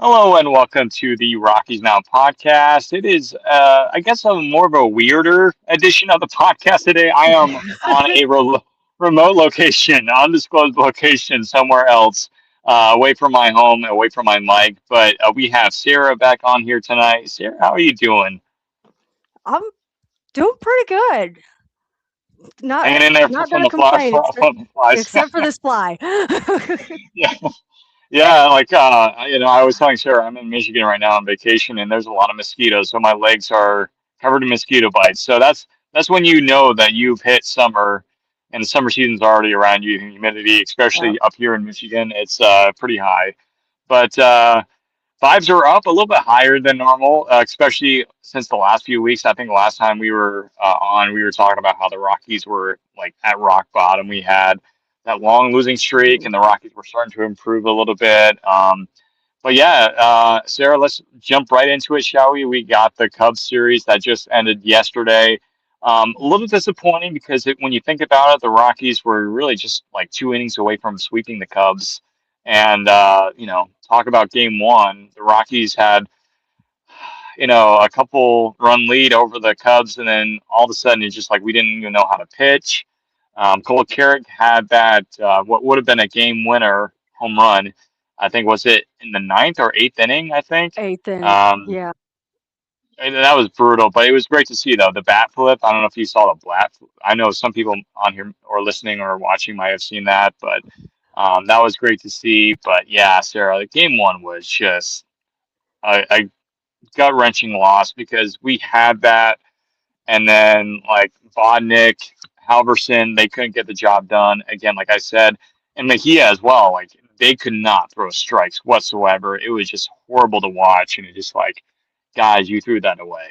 Hello and welcome to the Rockies Now podcast. It is, I guess, a more of a weirder edition of the podcast today. I am on a remote location, undisclosed location somewhere else, away from my home, away from my mic. But we have Sarah back on here tonight. Sarah, how are you doing? I'm doing pretty good. Not Hanging in there not from gonna the fly, complain from the flies. except for this fly. Yeah. Yeah, I was telling Sarah I'm in Michigan right now on vacation, and there's a lot of mosquitoes, so my legs are covered in mosquito bites. So that's when you know that you've hit summer, and the summer season's already around you. And humidity, Yeah. especially up here in Michigan, it's pretty high. But vibes are up a little bit higher than normal, especially since the last few weeks. I think the last time we were on, we were talking about how the Rockies were like at rock bottom. We had that long losing streak, Mhm. and the Rockies were starting to improve a little bit. But yeah, Sarah, let's jump right into it, shall we? We got the Cubs series that just ended yesterday. A little disappointing because when you think about it, the Rockies were really just like 2 innings away from sweeping the Cubs. And talk about game one. The Rockies had a couple run lead over the Cubs, and then all of a sudden it's just like we didn't even know how to pitch. Cole Carrick had that what would have been a game winner home run. I think was it in the ninth or eighth inning. I think. Eighth inning. Um, Yeah. and that was brutal, but it was great to see though the bat flip. I don't know if you saw the bat. I know some people on here or listening or watching might have seen that, but that was great to see. But yeah, Sarah, the game one was just a gut wrenching loss because we had that, and then like Vodnik, Halverson, they couldn't get the job done again. Like I said, and Mejia as well. Like they could not throw strikes whatsoever. It was just horrible to watch, and it just like, guys, you threw that away.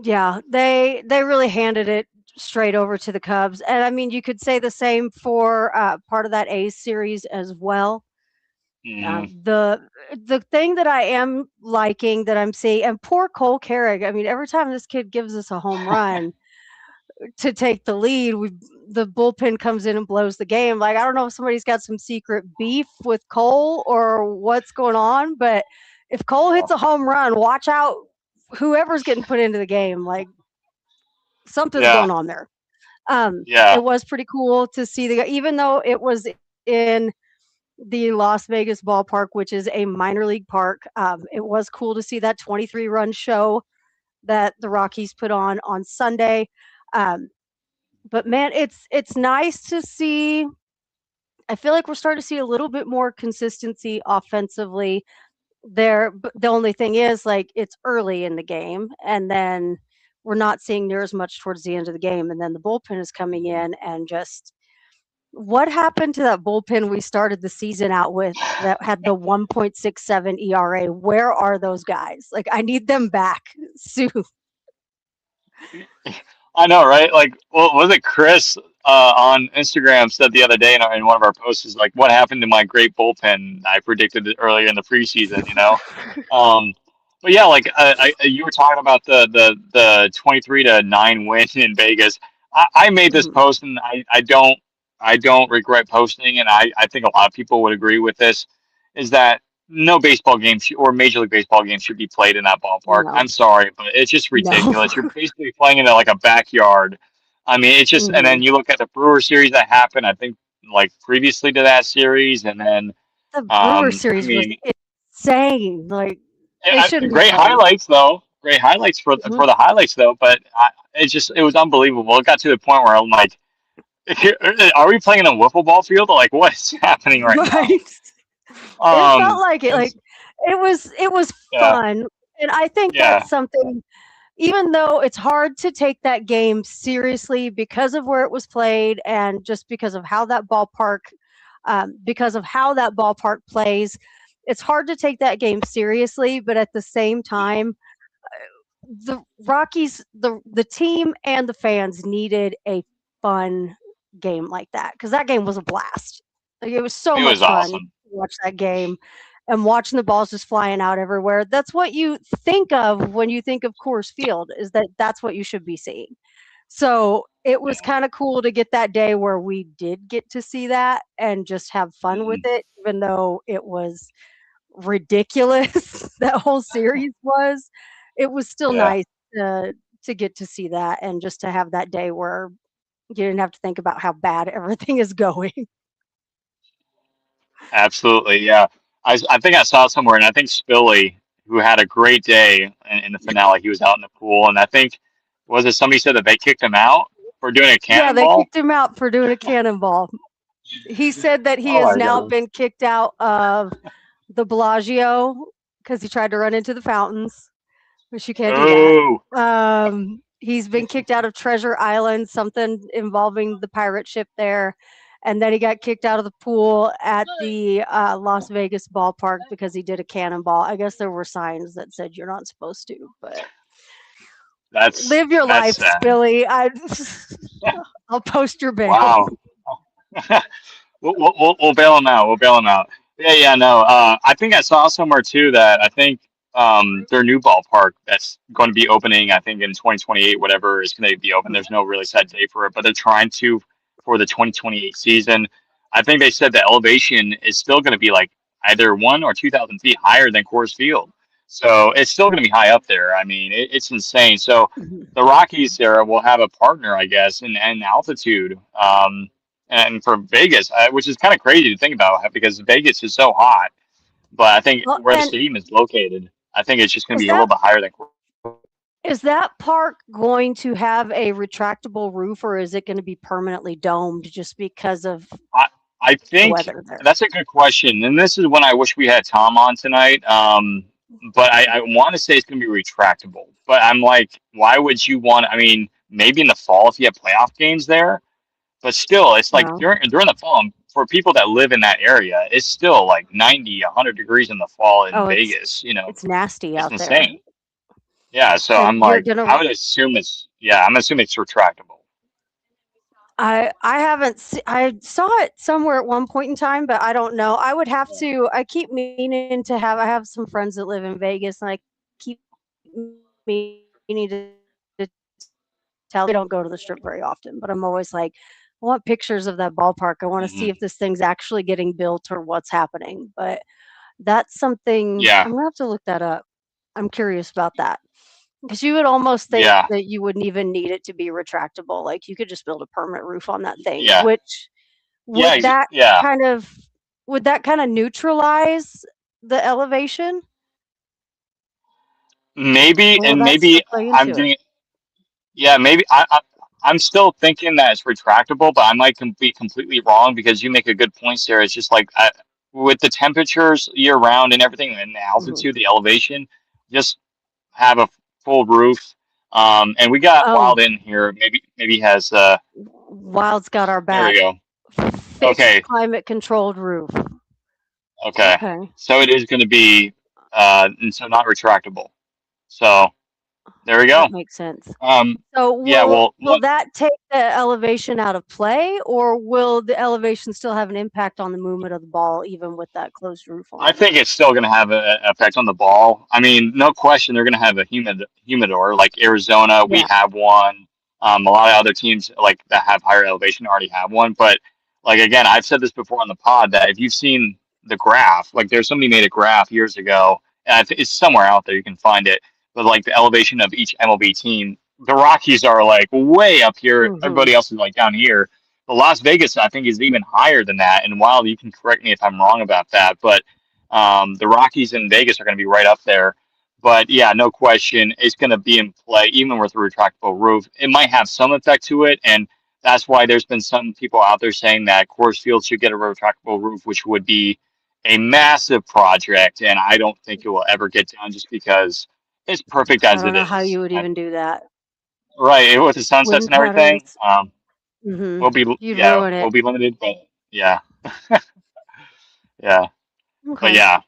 Yeah. They really handed it straight over to the Cubs. And I mean, you could say the same for part of that A's series as well. Hmm. The thing that I am liking that I'm seeing, and poor Cole Carrick. I mean, every time this kid gives us a home run, to take the lead, the bullpen comes in and blows the game. Like I don't know if somebody's got some secret beef with Cole or what's going on, but if Cole hits a home run, watch out whoever's getting put into the game. Like something's Yeah, going on there. yeah, It was pretty cool to see even though it was in the Las Vegas ballpark, which is a minor league park. It was cool to see that 23 run show that the Rockies put on Sunday. Um, but man, it's nice to see. I feel like we're starting to see a little bit more consistency offensively there. But the only thing is, like, it's early in the game, and then we're not seeing near as much towards the end of the game. And then the bullpen is coming in, and just what happened to that bullpen we started the season out with that had the 1.67 ERA? Where are those guys? Like, I need them back soon. I know, right? Like, well, was it Chris on Instagram said the other day in one of our posts is like, what happened to my great bullpen I predicted it earlier in the preseason. Um, but yeah, like you were talking about the 23-9 win in Vegas. I made this Mhm. post, and I don't regret posting, and I think a lot of people would agree with this. Is that no baseball game or Major League Baseball game should be played in that ballpark. No, I'm sorry, but it's just no. ridiculous. You're basically playing in like a backyard. I mean, it's just, and then Mhm. you look at the Brewer series that happened. I think like previously to that series, and then The Brewer I series was mean, insane. Like, they yeah, shouldn't be great played. highlights though. Great highlights Mhm. for the highlights though. But it was unbelievable. It got to the point where I'm like, are we playing in a wiffle ball field? Like, what is happening right now? Right? It felt like it, And like, it was yeah, fun, and I think yeah, that's something even though it's hard to take that game seriously because of where it was played and just because of how that ballpark plays, it's hard to take that game seriously, but at the same time, the Rockies, the team and the fans needed a fun game like that because that game was a blast. Like, it was so it was much fun to awesome. watch that game and watching the balls just flying out everywhere. That's what you think of when you think of Coors Field, is that that's what you should be seeing. So it was Yeah. kind of cool to get that day where we did get to see that and just have fun with Mhm. it, even though it was ridiculous that whole series was, it was still Yeah, nice to to get to see that and just to have that day where you didn't have to think about how bad everything is going. absolutely. Yeah. I think I saw somewhere, and I think Spilly, who had a great day in the finale, he was out in the pool, and I think was it somebody said that they kicked him out for doing a Yeah, they cannonball? kicked him out for doing a cannonball. He said that he Oh has my now God. been kicked out of the Bellagio because he tried to run into the fountains, which you can't do that. Oh, He's been kicked out of Treasure Island, something involving the pirate ship there, and then he got kicked out of the pool at the Las Vegas ballpark because he did a cannonball. I guess there were signs that said you're not supposed to, but live your that's life, sad. Spilly. I'll post your bail. Wow. We'll bail him out. We'll bail him out. Yeah, yeah, no. I think I saw somewhere too that I think their new ballpark that's going to be opening. I think in 2028, whatever is going to be open. There's no really set date for it, but they're trying to for the 2028 season. I think they said the elevation is still going to be like either 1 or 2,000 feet higher than Coors Field. So it's still going to be high up there. I mean, it's insane. So Mhm. the Rockies, Sarah, will have a partner, I guess, in altitude. And for Vegas, which is kind of crazy to think about because Vegas is so hot. But I think Well, where the and stadium is located, I think it's just going to is be a little that bit higher than. is that park going to have a retractable roof, or is it going to be permanently domed just because of I I the think weather there? that's a good question, and this is when I wish we had Tom on tonight. But I want to say it's going to be retractable. But I'm like, why would you want? I mean, maybe in the fall if you have playoff games there. But still, it's like Well, during the fall, for people that live in that area, it's still like 90, 100 degrees in the fall in oh, Vegas. You know, it's nasty it's out there, insane. Yeah, so and I'm you're like, gonna. I would assume it's yeah, I'm assuming it's retractable. I haven't. I saw it somewhere at one point in time, but I don't know. I would have to. I keep meaning to have. I have some friends that live in Vegas, and I keep meaning to tell. They don't go to the strip very often, but I'm always like, I want pictures of that ballpark. I want to see Hmm. if this thing's actually getting built or what's happening. But that's something Yeah, I'm gonna have to look that up. I'm curious about that because you would almost think yeah, that you wouldn't even need it to be retractable. Like you could just build a permanent roof on that thing. yeah, Which yeah, would that yeah. kind of would that kind of neutralize the elevation, Maybe, or will and that maybe still play I'm into it? getting yeah, maybe I'm still thinking that it's retractable, but I might be completely wrong because you make a good point, Sarah. It's just like with the temperatures year round and everything, and the Mhm. altitude, the elevation, just have a full roof. And we got Oh, Wild in here. Maybe he has. Wild's got our There back. we go. Fixed Okay, climate controlled roof. okay. Okay. So it is going to be, and so not retractable. So there we go. That makes sense. Um, So yeah. Well, will that take the elevation out of play, or will the elevation still have an impact on the movement of the ball even with that closed roof I on it? think it's still going to have an effect on the ball. I mean, no question, they're going to have a humidor like Arizona. We Yeah. have one. A lot of other teams like that have higher elevation already have one. But like again, I've said this before on the pod that if you've seen the graph, like there's somebody made a graph years ago, and it's somewhere out there you can find it. But like the elevation of each MLB team, the Rockies are like way up here. Mhm. Everybody else is like down here. The Las Vegas, I think, is even higher than that. And Wild, you can correct me if I'm wrong about that, but the Rockies in Vegas are going to be right up there. But yeah, no question, it's going to be in play even with a retractable roof. It might have some effect to it, and that's why there's been some people out there saying that Coors Field should get a retractable roof, which would be a massive project, and I don't think it will ever get done just because it's perfect I as don't it know how is. you would even do that. Right, with the sunsets Wind and everything, patterns. Mhm. You'd yeah, ruin we'll it. be limited, but yeah, yeah, but Okay. yeah,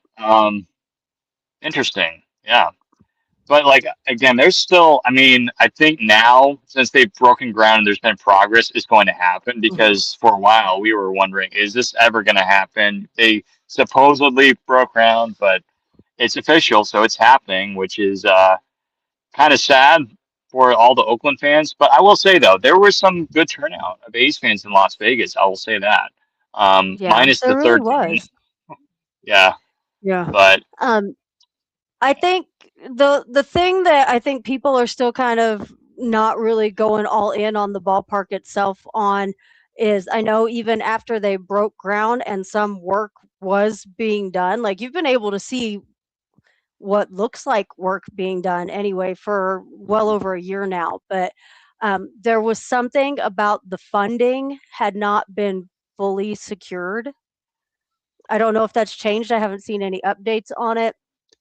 interesting, yeah. But like again, there's still. I mean, I think now since they've broken ground and there's been progress, it's going to happen Mhm. because for a while we were wondering, is this ever going to happen? They supposedly broke ground, but it's official, so it's happening, which is kind of sad for all the Oakland fans. But I will say though, there was some good turnout of A's fans in Las Vegas. I will say that, Yeah, minus the there really third game. was. Yeah. Yeah. But Um, I think the thing that I think people are still kind of not really going all in on the ballpark itself on is I know even after they broke ground and some work was being done, like you've been able to see what looks like work being done anyway for well over a year now. But there was something about the funding had not been fully secured. I don't know if that's changed. I haven't seen any updates on it.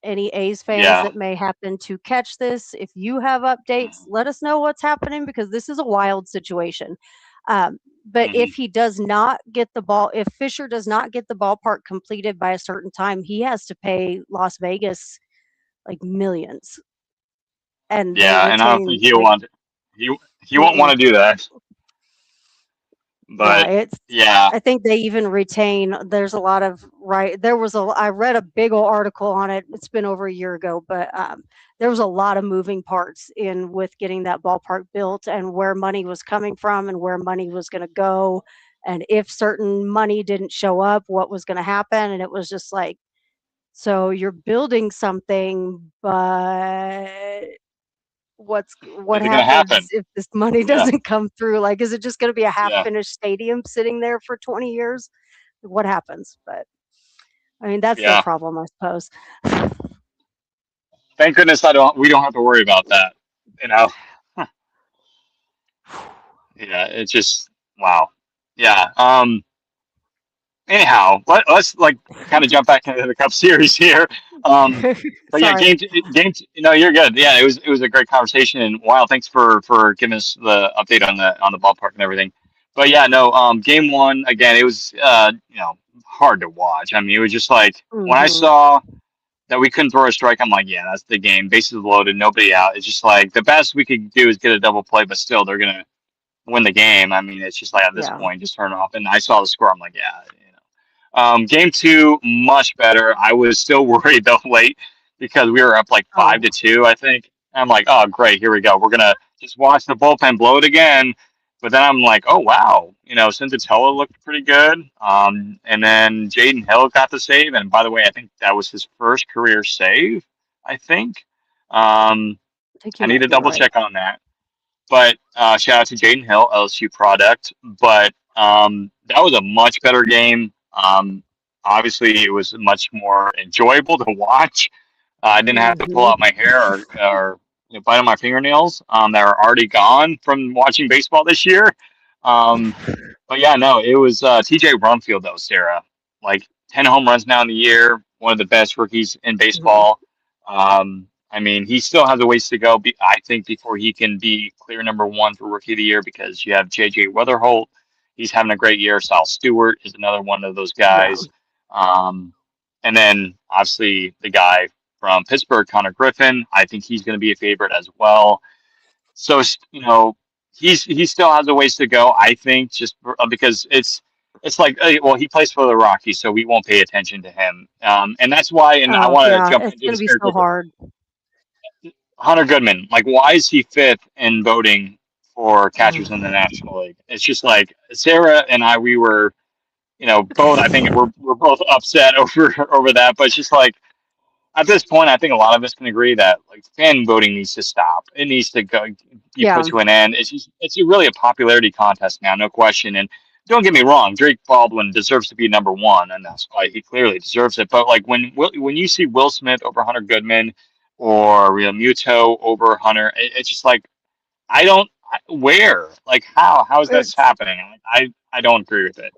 Any A's fans yeah, that may happen to catch this, if you have updates, let us know what's happening because this is a wild situation. But hmm if he does not get the ball, if Fisher does not get the ballpark completed by a certain time, he has to pay Las Vegas like millions, and they yeah, and I don't think retain he'll like want he he won't want mm-mm. to do that. Yeah, But it's yeah, I think they even retain there's a lot of right there was a I read a big old article on it. It's been over a year ago, but there was a lot of moving parts in with getting that ballpark built and where money was coming from and where money was going to go and if certain money didn't show up, what was going to happen and it was just like so you're building something, but what is it gonna happens happen? if this money Yeah, doesn't come through? Like, is it just gonna be a yeah, half-finished stadium sitting there for 20 years? What happens? But, I mean, that's their yeah. problem, I suppose. Thank goodness I don't. We don't have to worry about that. You know. Yeah, it's just wow. Yeah. Anyhow, let's like kind of jump back into the Cup Series here. Um, but yeah, Sorry. game. No, you're good. Yeah, it was a great conversation, and wow, thanks for giving us the update on the ballpark and everything. But yeah, no, game one again, it was hard to watch. I mean, it was just like when I Mhm. saw that we couldn't throw a strike, I'm like, yeah, that's the game. Bases loaded, nobody out. It's just like the best we could do is get a double play, but still, they're gonna win the game. I mean, it's just like at this Yeah. point, just turn it off. And I saw the score. I'm like, yeah, you know. Game two, much better. I was still worried though late because we were up like five to Oh, two, I think. I'm like, oh great, here we go. We're gonna just watch the bullpen blow it again. But then I'm like, oh wow, Senzatella looked pretty good. And then Jaden Hill got the save. And by the way, I think that was his first career save. I think. Um, I think I you need might to be double right. check on that. But shout out to Jaden Hill, LSU product. But that was a much better game. Obviously, it was much more enjoyable to watch. I didn't have to pull Mhm. out my hair or bite on my fingernails that are already gone from watching baseball this year. Um, but yeah, no, it was TJ Brumfield though, Sarah. Like 10 home runs now in the year, one of the best rookies in Mhm. baseball. I mean, he still has a ways to go, I think, before he can be clear number one for rookie of the year because you have JJ Weatherholt. He's having a great year. Sal Stewart is another one of those Yeah. guys. Um, and then obviously the guy from Pittsburgh, Connor Griffin. I think he's going to be a favorite as well. So he still has a ways to go. I think because it's like well he plays for the Rockies, so we won't pay attention to him. And that's why. And I Oh, want to yeah, jump it's into gonna this be very so quickly. hard. Hunter Goodman, like why is he fifth in voting for catchers in the Mm. National League? It's just like Sarah and I, we were both. I think we're both upset over that, but it's just like at this point, I think a lot of us can agree that like fan voting needs to stop. It needs to go be put Yeah. to an end. It's really a popularity contest now, no question. And don't get me wrong, Drake Baldwin deserves to be number one, and that's why he clearly deserves it. But like when you see Will Smith over Hunter Goodman or Real Muto over Hunter, it's just like I don't where like how is this It's happening? I don't agree with it.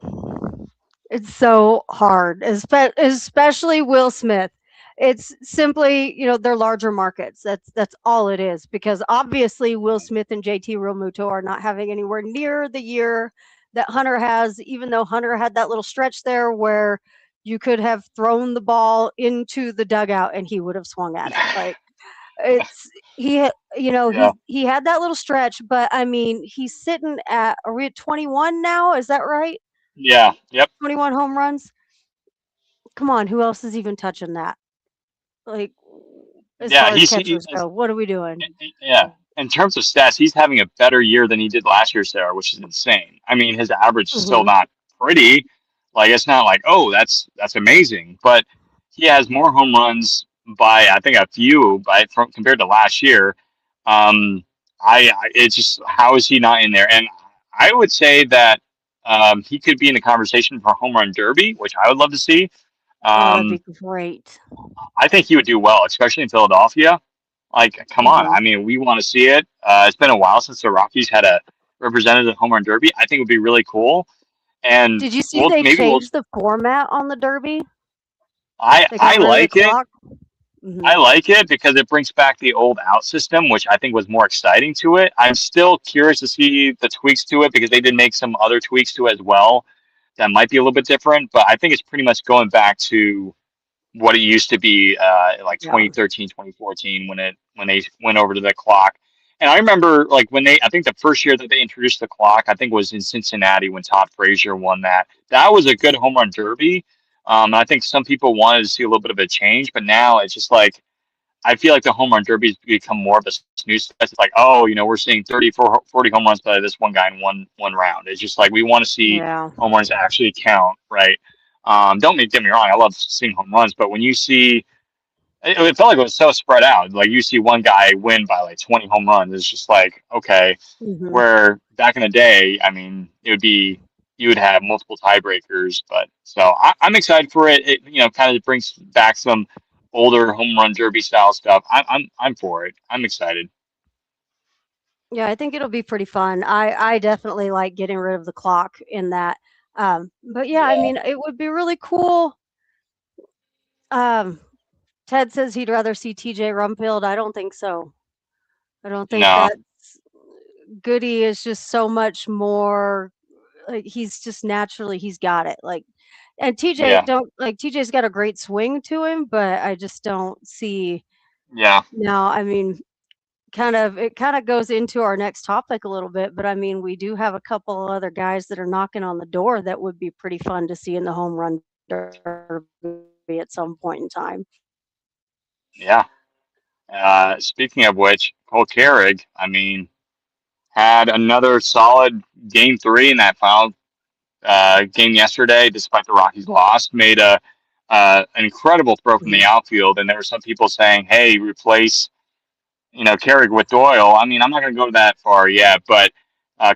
It's so hard, especially Will Smith. It's simply, they're larger markets. That's all it is. Because obviously Will Smith and JT Realmuto are not having anywhere near the year that Hunter has, even though Hunter had that little stretch there where you could have thrown the ball into the dugout and he would have swung at it. Like it's Yeah, he had that little stretch, but I mean, he's sitting at are we at 21 now? Is that right? yeah, yep. 21 home runs? Come on, who else is even touching that? Like, as Yeah, far as catchers he's go, what are we doing? yeah. In terms of stats, he's having a better year than he did last year, Sarah, which is insane. I mean, his average is still Mhm. not pretty. Like it's not like, oh, that's amazing, but he has more home runs by I think a few by from compared to last year. Um, it's just how is he not in there? And I would say that he could be in the conversation for home run derby, which I would love to see. Oh, that'd Um, be great. I think he would do well, especially in Philadelphia. Like, come on. Hmm. I mean, we want to see it. It's been a while since the Rockies had a representative home run derby. I think it would be really cool. And Did you see they maybe we'll. changed the format on the Derby? They I got rid of the like it. clock. Hmm. I like it because it brings back the old out system, which I think was more exciting to it. I'm still curious to see the tweaks to it because they did make some other tweaks to it as well that might be a little bit different. But I think it's pretty much going back to what it used to be, like Yeah. 2013, 2014, when they went over to the clock. And I remember like when I think the first year that they introduced the clock, I think was in Cincinnati when Todd Frazier won that. That was a good home run derby. I think some people wanted to see a little bit of a change, but now it's just like I feel like the home run derby's become more of a snooze fest. It's like, oh, we're seeing 30, 40 home runs by this one guy in one round. It's just like we want to see Yeah. home runs actually count, right? Don't get me wrong, I love seeing home runs, but when you see, it felt like it was so spread out. Like you see one guy win by like 20 home runs, it's just like, okay. Hmm. Where back in the day, I mean, it would be you would have multiple tiebreakers, but so I'm excited for it. It kind of brings back some older home run derby style stuff. I'm for it. I'm excited. Yeah, I think it'll be pretty fun. I definitely like getting rid of the clock in that. But yeah, I Yeah. mean, it would be really cool. Um, Ted says he'd rather see TJ Rumfield. I don't think so. I don't think No. that Goody is just so much more like he's just naturally he's got it. Like and TJ Yeah. don't like TJ's got a great swing to him, but I just don't see Yeah. now, I mean, it kind of goes into our next topic a little bit, but I mean, we do have a couple of other guys that are knocking on the door that would be pretty fun to see in the home run derby at some point in time. Yeah. Speaking of which, Cole Carrig, I mean, had another solid game three in that final game yesterday, despite the Rockies loss, made a an incredible throw from the Mhm. outfield, and there were some people saying, "Hey, replace Carrick with Doyle." I mean, I'm not going to go that far yet, but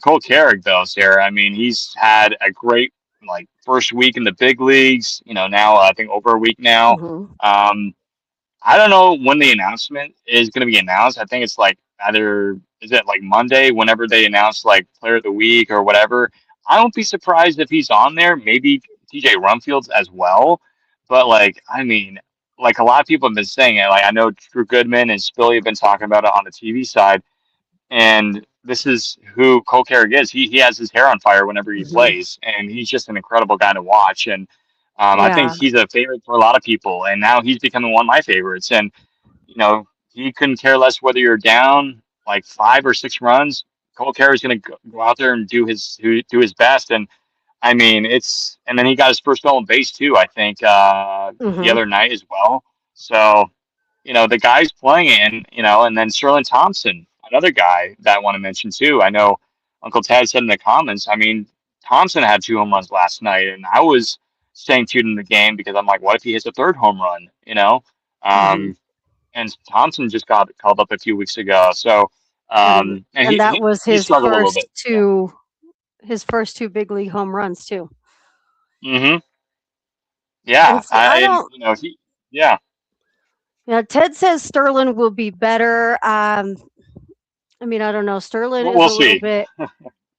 Cole Carrick, though, Sarah, I mean, he's had a great like first week in the big leagues. Now I think over a week now. Mhm. Um, I don't know when the announcement is going to be announced. I think it's like either is it like Monday whenever they announce like player of the week or whatever. I won't be surprised if he's on there. Maybe TJ Rumfield's as well. But like, I mean, like a lot of people have been saying it. Like I know Drew Goodman and Spilly have been talking about it on the TV side, and this is who Cole Carrick is. He has his hair on fire whenever he Mhm. plays, and he's just an incredible guy to watch. And I think Yeah. he's a favorite for a lot of people, and now he's becoming one of my favorites. And he couldn't care less whether you're down like 5 or 6 runs. Cole Carey's going to go out there and do his best. And I mean, and then he got his first stolen base too. I think the Mhm. other night as well. So the guy's playing, and then Sterling Thompson, another guy that I want to mention too. I know Uncle Ted said in the comments. I mean, Thompson had 2 home runs last night, and I was staying tuned in the game because I'm like, what if he hits a third home run? Mhm. Um, and Thompson just got called up a few weeks ago. So, And and and that was he struggled a little bit. Yeah. his first 2 big league home runs too. Hmm. And Yeah. s I don't Yeah. Ted says Sterling will be better. I mean, I don't know. Sterling is We'll a little see. bit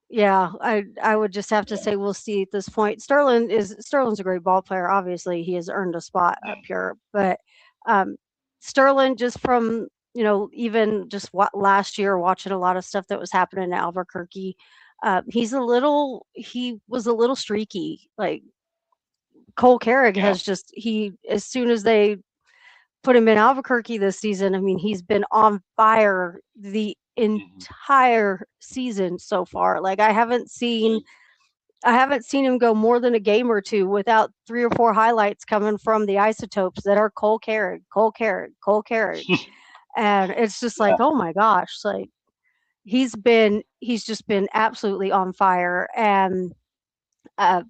yeah, I would just have to Yeah. say we'll see at this point. Sterling's a great ball player. Obviously, he has earned a spot Yeah. up here, but um, Sterling, just from even just what last year, watching a lot of stuff that was happening in Albuquerque, he was a little streaky. Like Cole Carrick Yeah. has just as soon as they put him in Albuquerque this season, I mean, he's been on fire the Hmm. entire season so far. Like Yeah. I haven't seen him go more than a game or 2 without 3 or 4 highlights coming from the isotopes that are Cole Carrick, Cole Carrick, Cole Carrick. And it's just like, Yeah. "Oh my gosh," like he's just been absolutely on fire and uh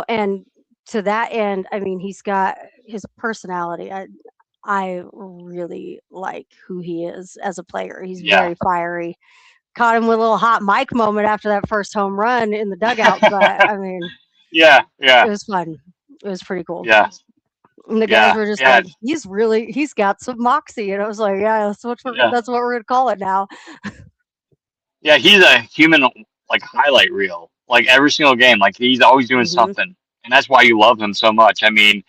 and to that end, I mean, he's got his personality. I really like who he is as a player. He's Yeah. very fiery. Caught him with a little hot mic moment after that first home run in the dugout, but I mean, Yeah. Yeah. it was fun. It was pretty cool. Yeah. And the guys Yeah. were just Yeah. like, he's got some moxie. And I was like, yeah, Yeah. that's what we're gonna call it now. Yeah. He's a human like highlight reel. Like every single game, like he's always doing Hmm. something, and that's why you love him so much. I mean,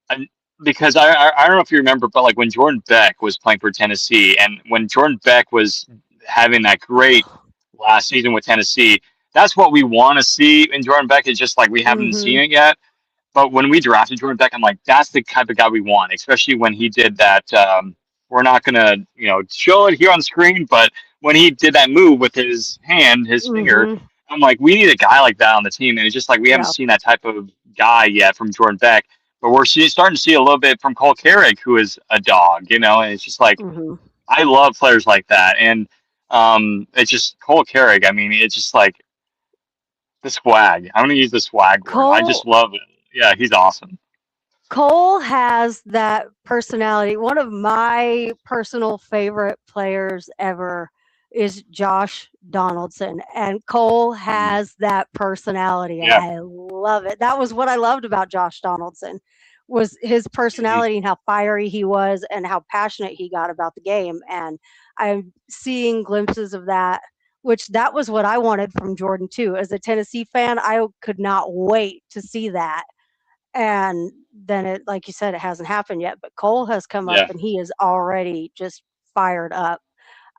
I, because I don't know if you remember, but like when Jordan Beck was playing for Tennessee, and when Jordan Beck was having that great last season with Tennessee, that's what we want to see in Jordan Beck. It's just like we haven't Hmm. seen it yet. But when we drafted Jordan Beck, I'm like, that's the type of guy we want, especially when he did that. We're not gonna, show it here on screen, but when he did that move with his hand, his finger, Hmm. I'm like, we need a guy like that on the team, and it's just like we haven't Yeah. seen that type of guy yet from Jordan Beck. But we're starting to see a little bit from Cole Carrick, who is a dog, and it's just like Hmm. I love players like that, and it's just Cole Carrick. I mean, it's just like the swag. I'm gonna use the swag word. I just Cole love it. Yeah, he's awesome. Cole has that personality. One of my personal favorite players ever is Josh Donaldson, and Cole Mm. has that personality, and Yeah. I love it. That was what I loved about Josh Donaldson was his Mhm. personality and how fiery he was and how passionate he got about the game. And I'm seeing glimpses of that, which that was what I wanted from Jordan too. As a Tennessee fan, I could not wait to see that. And then it, like you said, it hasn't happened yet, but Cole has come up Yeah. and he is already just fired up.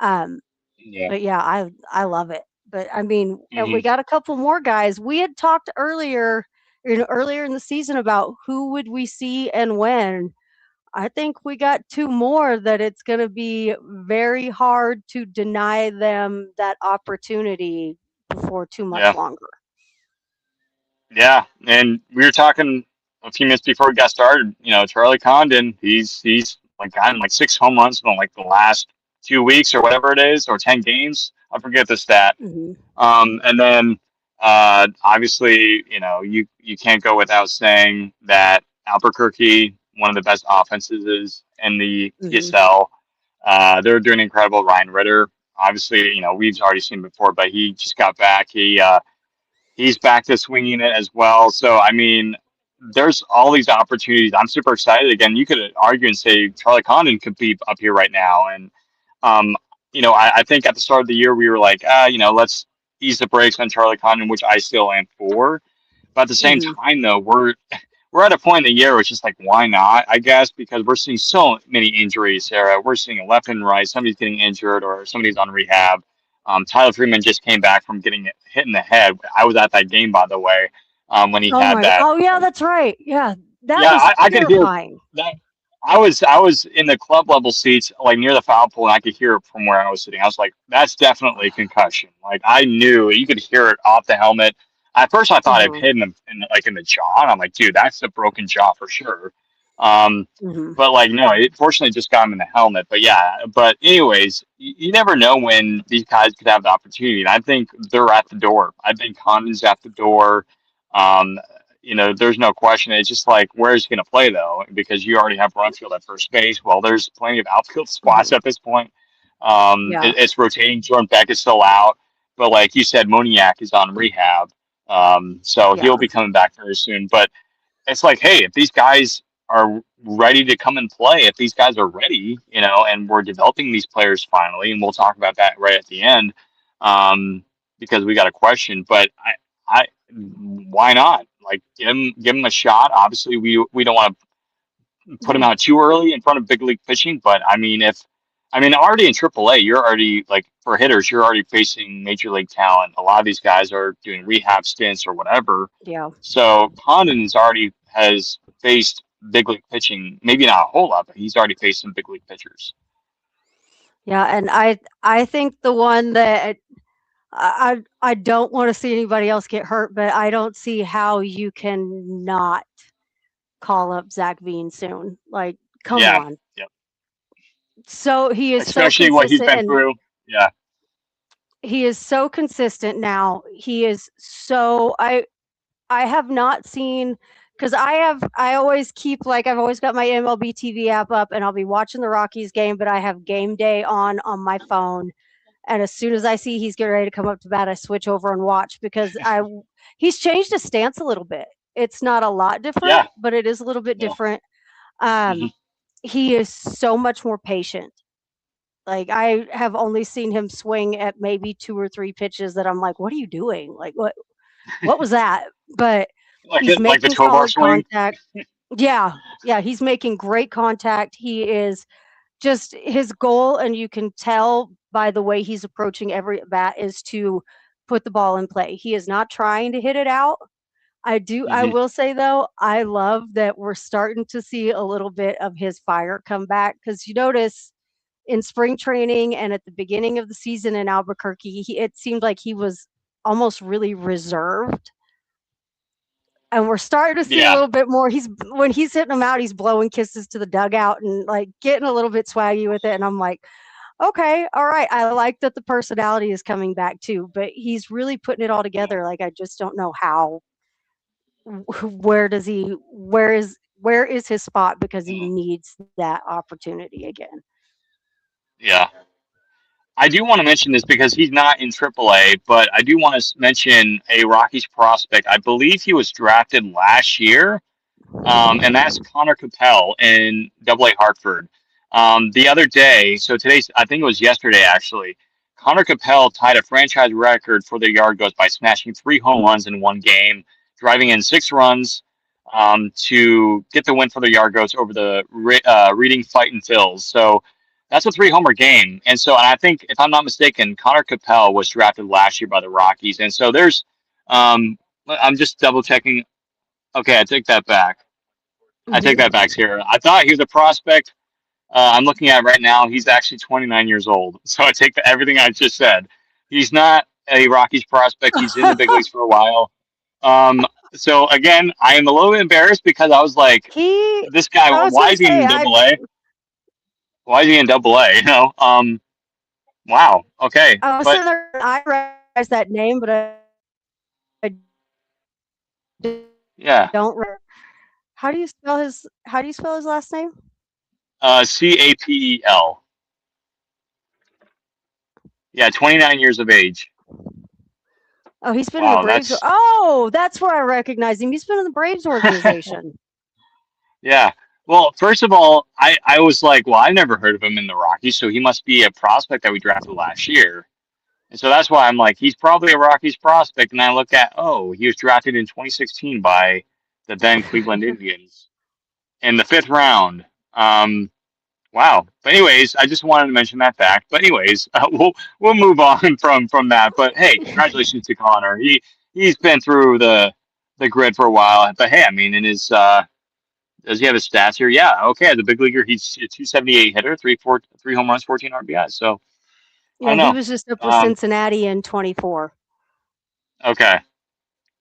Um, Yeah. but yeah, I love it. But I mean, we Hmm. got a couple more guys. We had talked earlier, earlier in the season about who would we see and when. I think we got two more that it's going to be very hard to deny them that opportunity before too much Yeah. longer. Yeah. And we were talking a few minutes before we got started. Charlie Condon. He's like gotten like 6 home runs in like the last 2 weeks or whatever it is, or 10 games. I forget the stat. Hmm. And then obviously, you can't go without saying that Albuquerque, one of the best offenses is in the Hmm. PSL. They're doing incredible. Ryan Ritter, obviously, we've already seen before, but he just got back. He's back to swinging it as well. So I mean, there's all these opportunities. I'm super excited. Again, you could argue and say Charlie Condon could be up here right now, and um, I think at the start of the year we were like, let's ease the brakes on Charlie Condon, which I still am for. But at the same Hmm. time, though, we're at a point in the year where it's just like, why not? I guess because we're seeing so many injuries, Sarah. We're seeing left and right. Somebody's getting injured or somebody's on rehab. Tyler Freeman just came back from getting hit in the head. I was at that game, by the way, when he Oh had my that. oh yeah, that's right. Yeah, that Yeah, was I could hear terrifying. that. I was in the club level seats, like near the foul pole, and I could hear it from where I was sitting. I was like, "That's definitely concussion." Like I knew you could hear it off the helmet. At first, I thought it Mhm, hit him in the jaw, and I'm like, "Dude, that's a broken jaw for sure." Um, mhm, but like, no, it fortunately just got him in the helmet. But yeah, but anyways, you never know when these guys could have the opportunity, and I think they're at the door. I think Condon's at the door. Um, there's no question. It's just like, where is he going to play though? Because you already have Brunfield at first base. Well, there's plenty of outfield spots mhm. at this point. Yeah, It's rotating. Jordan Beck is still out, but like you said, Moniak is on rehab, so yeah, he'll be coming back very soon. But it's like, hey, if these guys are ready to come and play, if these guys are ready, and we're developing these players finally, and we'll talk about that right at the end, because we got a question. But why not? Like, give him a shot. Obviously, we don't want to put him yeah, out too early in front of big league pitching. But I mean, already in AAA, you're already like for hitters, you're already facing major league talent. A lot of these guys are doing rehab stints or whatever. yeah, So Condon has faced big league pitching. Maybe not a whole lot, but he's already faced some big league pitchers. yeah, and I think the one that I don't wanna see anybody else get hurt, but I don't see how you can not call up Zach Veen soon. Like, come Yeah, on. yeah. So he is so Especially what he's consistent been and through. Yeah, he is so consistent now. He is so I have not seen because I always keep like I've always got my MLB TV app up, and I'll be watching the Rockies game, but I have game day on my phone. And as soon as I see he's getting ready to come up to bat, I switch over and watch because he's changed his stance a little bit. It's not a lot different, Yeah. but it is a little bit Yeah. different. Hmm. He is so much more patient. Like I have only seen him swing at maybe 2 or 3 pitches that I'm like, "What are you doing? Like what was that?" But he's Like the making Tovar solid swing. contact. Yeah. Yeah, he's making great contact. He is just his goal, and you can tell by the way he's approaching every at bat, is to put the ball in play. He is not trying to hit it out. I Hmm. will say though, I love that we're starting to see a little bit of his fire come back, because you notice in spring training and at the beginning of the season in Albuquerque, it seemed like he was almost really reserved. And we're starting to see a Yeah. little bit more. When he's hitting them out, he's blowing kisses to the dugout and like getting a little bit swaggy with it. And I'm like, okay, all right. I like that the personality is coming back too, but he's really putting it all Yeah. together. Like I just don't know how. Where does he? Where is his spot? Because he needs that opportunity again. Yeah. I do want to mention this because he's not in AAA, but I do want to mention a Rockies prospect. I believe he was drafted last year, and that's Connor Capel in Double A Hartford. The other day, so today's, I think it was yesterday actually, Connor Capel tied a franchise record for the yard goals by smashing 3 home runs in one game, driving in 6 runs to get the win for the yard goals over the Reading Fightin' Phils. So that's a 3 homer game. And I think, if I'm not mistaken, Connor Capel was drafted last year by the Rockies. And so I'm just double checking. Okay, I take that back. I take Hmm. that back here. I thought he was a prospect. I'm looking at it right now. He's actually 29 years old. So I take everything I just said. He's not a Rockies prospect. He's in the big leagues for a while. Um, so again, I am a little bit embarrassed because I was like, he. this guy, I was why gonna is he say in Double A? Why is he in Double A? Wow. Okay, I was but sitting there. I recognize that name, but I yeah, don't. How do you spell his last name? Capel. Yeah, 29 years of age. Oh, he's been in the Wow, Braves. that's Oh, that's where I recognize him. He's been in the Braves organization. yeah. Well, first of all, I was like, well, I never heard of him in the Rockies, so he must be a prospect that we drafted last year. And so that's why I'm like, he's probably a Rockies prospect. And I look at, oh, he was drafted in 2016 by the then Cleveland Indians in the 5th round. Um, wow. But anyways, I just wanted to mention that fact. But anyways, we'll move on from that. But hey, congratulations to Connor. He's been through the grid for a while. But hey, I mean, in his does he have his stats here? Yeah. Okay, as a big leaguer, he's a 278 hitter, 3 home runs, 14 RBIs. So I Yeah, don't he know. was just up with Um, Cincinnati in 24. okay.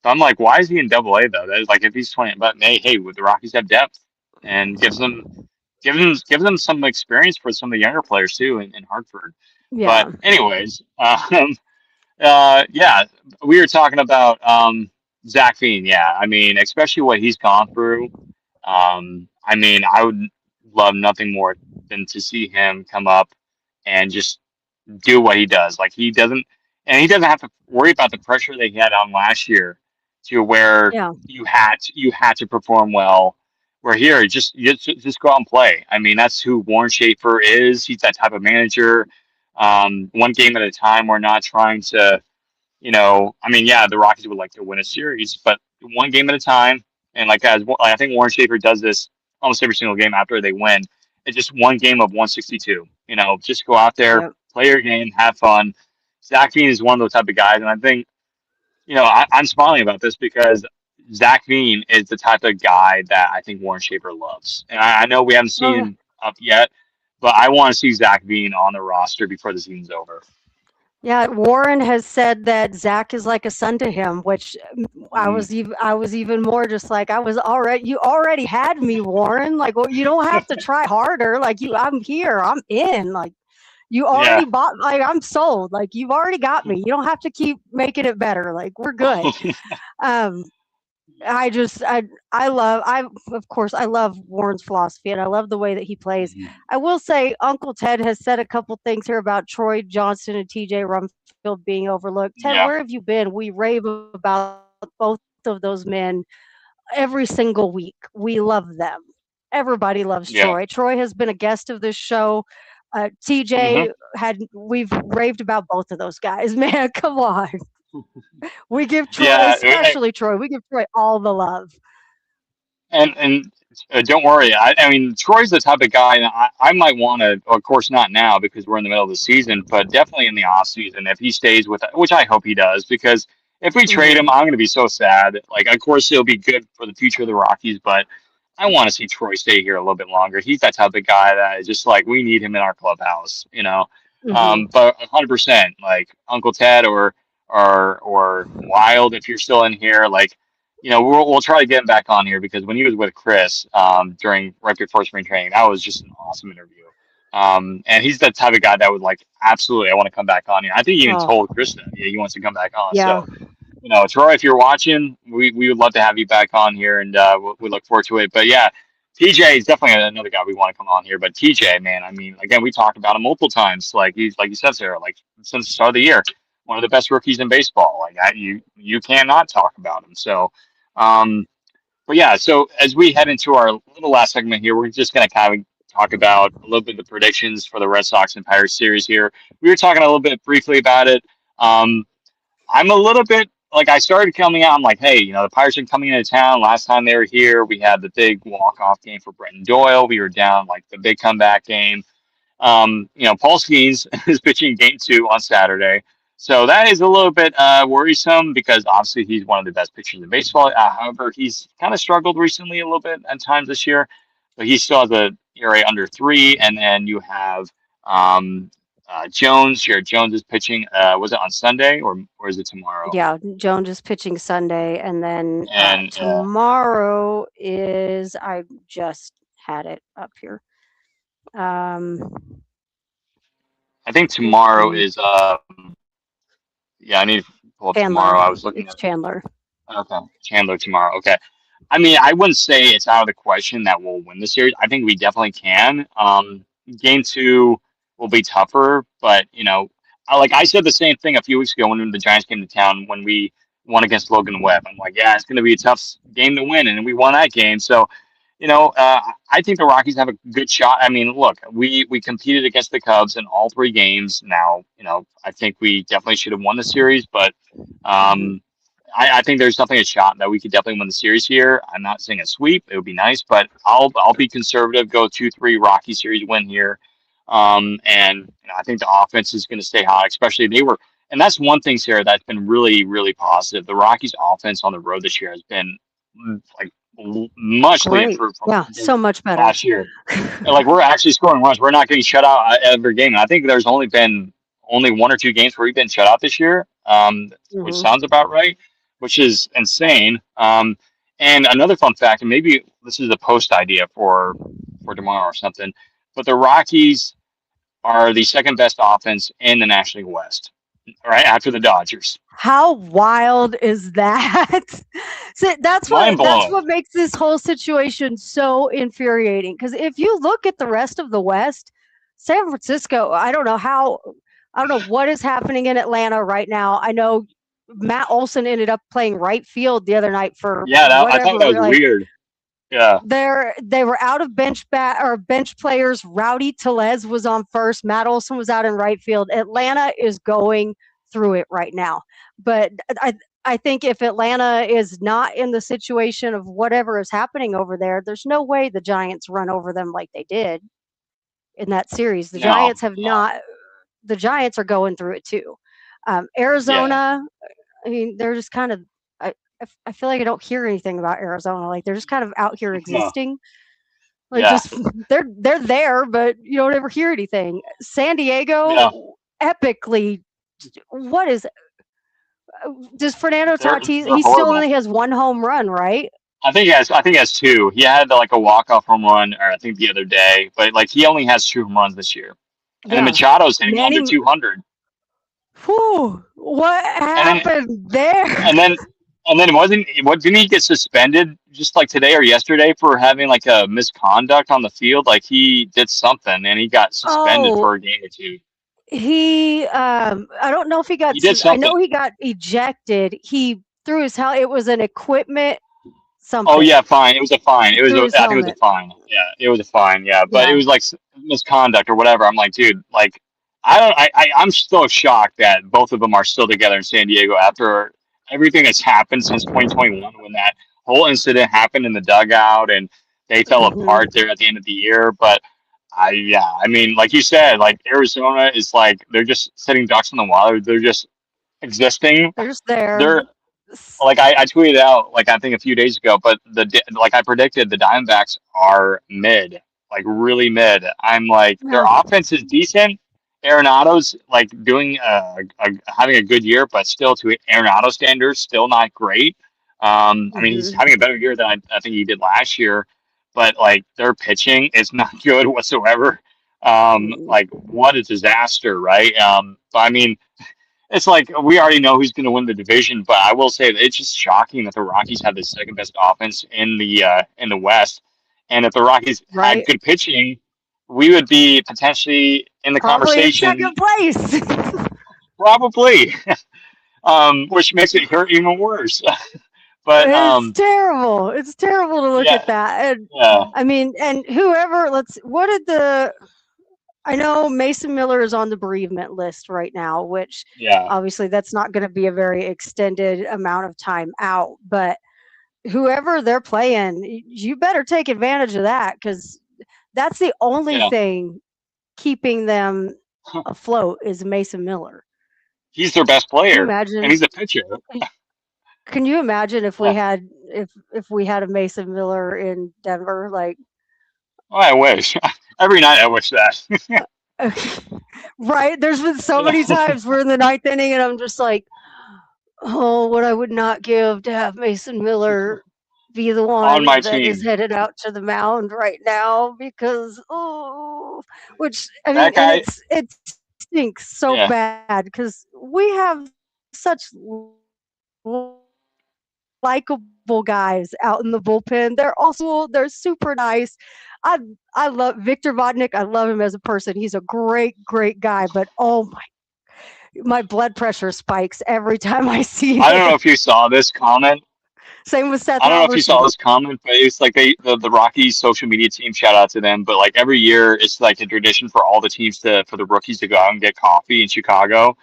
So I'm like, why is he in Double A though? That is like, if he's 20, but hey, would the Rockies have depth and gives them some experience for some of the younger players too in Hartford. But Yeah. anyways, yeah, we were talking about Zach Veen. Yeah, I mean, especially what he's gone through. I mean, I would love nothing more than to see him come up and just do what he does. Like he doesn't have to worry about the pressure they had on last year, to where Yeah. you had to perform well. Where here, just go out and play. I mean, that's who Warren Schaefer is. He's that type of manager. One game at a time. We're not trying to, I mean, yeah, the Rockies would like to win a series, but one game at a time. And I think Warren Schaefer does this almost every single game after they win. It's just one game of 162. Just go out there, Yep. play your game, have fun. Zach Veen is one of those type of guys, and I think I'm smiling about this because Zach Veen is the type of guy that I think Warren Schaefer loves, and I know we haven't seen Oh, him up yet, but I want to see Zach Veen on the roster before the season's over. yeah. Warren has said that Zach is like a son to him, which Mm, I was even more just like you already had me, Warren. Like, well, you don't have to try harder. Like I'm here. I'm in. Like you yeah. already bought. Like I'm sold. Like you've already got me. You don't have to keep making it better. Like we're good. Um, I just I of course I love Warren's philosophy and I love the way that he plays. Mhm. I will say Uncle Ted has said a couple things here about Troy Johnson and TJ Rumfield being overlooked. Ted, where Yeah, have you been? We rave about both of those men every single week. We love them. Everybody loves Troy. yeah. Troy has been a guest of this show. TJ Hmm. we've raved about both of those guys. Man, come on. We give Troy, Yeah, especially Troy, we give Troy all the love. and don't worry. I mean, Troy's the type of guy, and I might want to. Of course, not now because we're in the middle of the season, but definitely in the off season if he stays with, which I hope he does, because if we trade Mhm. him, I'm going to be so sad. Like, of course, he'll be good for the future of the Rockies, but I want to see Troy stay here a little bit longer. He's that type of guy that is just like we need him in our clubhouse, you know. Mhm. But 100%, like Uncle Ted or Wild, if you're still in here, like we'll try to get him back on here because when he was with Chris during right before spring training, that was just an awesome interview. And he's the type of guy that would like absolutely I want to come back on here. I think he even Oh, told Chris that he wants to come back on. yeah. So Troy, if you're watching, we would love to have you back on here, and we look forward to it. But yeah, TJ is definitely another guy we want to come on here. But TJ, man, I mean, again, we talked about him multiple times. Like he's like you said, Sarah, like since the start of the year, one of the best rookies in baseball. Like you cannot talk about him. So, um, but yeah, so as we head into our little last segment here, we're just going to kind of talk about a little bit of the predictions for the Red Sox and Pirates series here. We were talking a little bit briefly about it. Um, I'm a little bit like I started coming out. I'm like, hey, the Pirates are coming into town. Last time they were here, we had the big walk-off game for Brenton Doyle. We were down like the big comeback game. Paul Skeens is pitching game 2 on Saturday. So that is a little bit worrisome because obviously he's one of the best pitchers in baseball. However, he's kind of struggled recently a little bit at times this year, but he still has a ERA under 3. And then you have um, Jones. Jared Jones is pitching. Was it on Sunday or is it tomorrow? Yeah, Jones is pitching Sunday, and then And tomorrow is I just had it up here. Um, I think tomorrow pitching is yeah. I need to pull up Chandler. tomorrow. I was looking It's at Chandler. okay Chandler tomorrow. Okay. I mean, I wouldn't say it's out of the question that we'll win the series. I think we definitely can. Game 2 will be tougher, but like I said the same thing a few weeks ago when the Giants came to town when we won against Logan Webb. I'm like, yeah, it's going to be a tough game to win, and we won that game. So, I think the Rockies have a good shot. I mean, look, we competed against the Cubs in all 3 games. Now, I think we definitely should have won the series, but Mhm. um, I think there's definitely a shot that we could definitely win the series here. I'm not saying a sweep; it would be nice, but I'll be conservative. Go 2-3 Rocky series win here, and I think the offense is going to stay hot. Especially they were, and that's one thing, Sarah, that's been really really positive. The Rockies' offense on the road this year has been like muchly Great. improved from Yeah, so much better. last year. And, like we're actually scoring runs. We're not getting shut out every game. And I think there's only been only 1 or 2 games where we've been shut out this year, which Mhm. sounds about right, which is insane. And another fun fact, and maybe this is a post idea for tomorrow or something, but the Rockies are the second best offense in the National League West, right after the Dodgers. How wild is that? So Mind that's blowing. what makes this whole situation so infuriating. Because if you look at the rest of the West, San Francisco, I don't know what is happening in Atlanta right now. I know Matt Olson ended up playing right field the other night for Yeah, I thought that whatever. was Like weird. Yeah, they were out of bench players. Rowdy Telez was on first. Matt Olson was out in right field. Atlanta is going through it right now. But I think if Atlanta is not in the situation of whatever is happening over there, there's no way the Giants run over them like they did in that series. no, no, The Giants are going through it too. yeah, Arizona, I mean, they're just kind of. I feel like I don't hear anything about Arizona. Like they're just kind of out here no, existing. Like yeah, just they're there, but you don't ever hear anything. San yeah. Diego, epically, what is does Fernando Tatis? They're He still horrible. only has one home run, right? I think he has 2. He had like a walk off home run, or I think the other day, but like he only has 2 home runs this year. And then Yeah, Machado's hitting under Manny. 200. Whew, what And then happened there? and then And then didn't he get suspended just like today or yesterday for having like a misconduct on the field? Like he did something and he got suspended Oh, for a game or two. I don't know if he got He did I something. know he got ejected. He threw his helmet. It was an equipment Oh something. yeah, fine. It was a fine. He threw his I think it was a helmet. fine. Yeah, it was a fine. Yeah, but it Yeah. was like misconduct or whatever. I'm like, dude, like I don't. I'm still shocked that both of them are still together in San Diego after everything that's happened since 2021 when that whole incident happened in the dugout and they fell Hmm. apart there at the end of the year. But yeah, I mean, like you said, like Arizona is like they're just sitting ducks in the water. They're just existing. They're just there. They're like I tweeted out like I think a few days ago, but like I predicted the Diamondbacks are mid, like really mid. I'm like their Yeah. offense is decent. Arenado's like doing having a good year, but still to Arenado standards, still not great. I mean he's Hmm. having a better year than I think he did last year, but like their pitching is not good whatsoever. Like what a disaster, right? But I mean it's like we already know who's going to win the division, but I will say that it's just shocking that the Rockies have the second best offense in the West, and if the Rockies had Right. good pitching, we would be potentially in the Probably in conversation, second place. probably, which makes it hurt even worse. But It's terrible. It's terrible to look at yeah, that. And yeah, I mean, and whoever, what did I know Mason Miller is on the bereavement list right now, which yeah, obviously that's not going to be a very extended amount of time out, but whoever they're playing, you better take advantage of that because that's the only yeah. thing keeping them afloat is Mason Miller. He's their best Can you player, and imagine? he's a pitcher. Can you imagine if we Yeah. had if we had a Mason Miller in Denver? Like, Well, I wish every night I wish that. right? There's been so Yeah. many times we're in the ninth inning, and I'm just like, oh, what I would not give to have Mason Miller be the On my one that is team, headed out to the mound right now because which I that mean, and guy. it stinks so Yeah. bad because we have such likable guys out in the bullpen. They're super nice. I I love Victor Vodnik. I love him as a person. He's a great guy. But oh my blood pressure spikes every time I see I don't know him. if you saw this comment. Same with Seth I don't know if you saw Robertson. this comment, but it's like the Rockies social media team, shout out to them. But like every year, it's like a tradition for all the teams for the rookies to go out and get coffee in Chicago.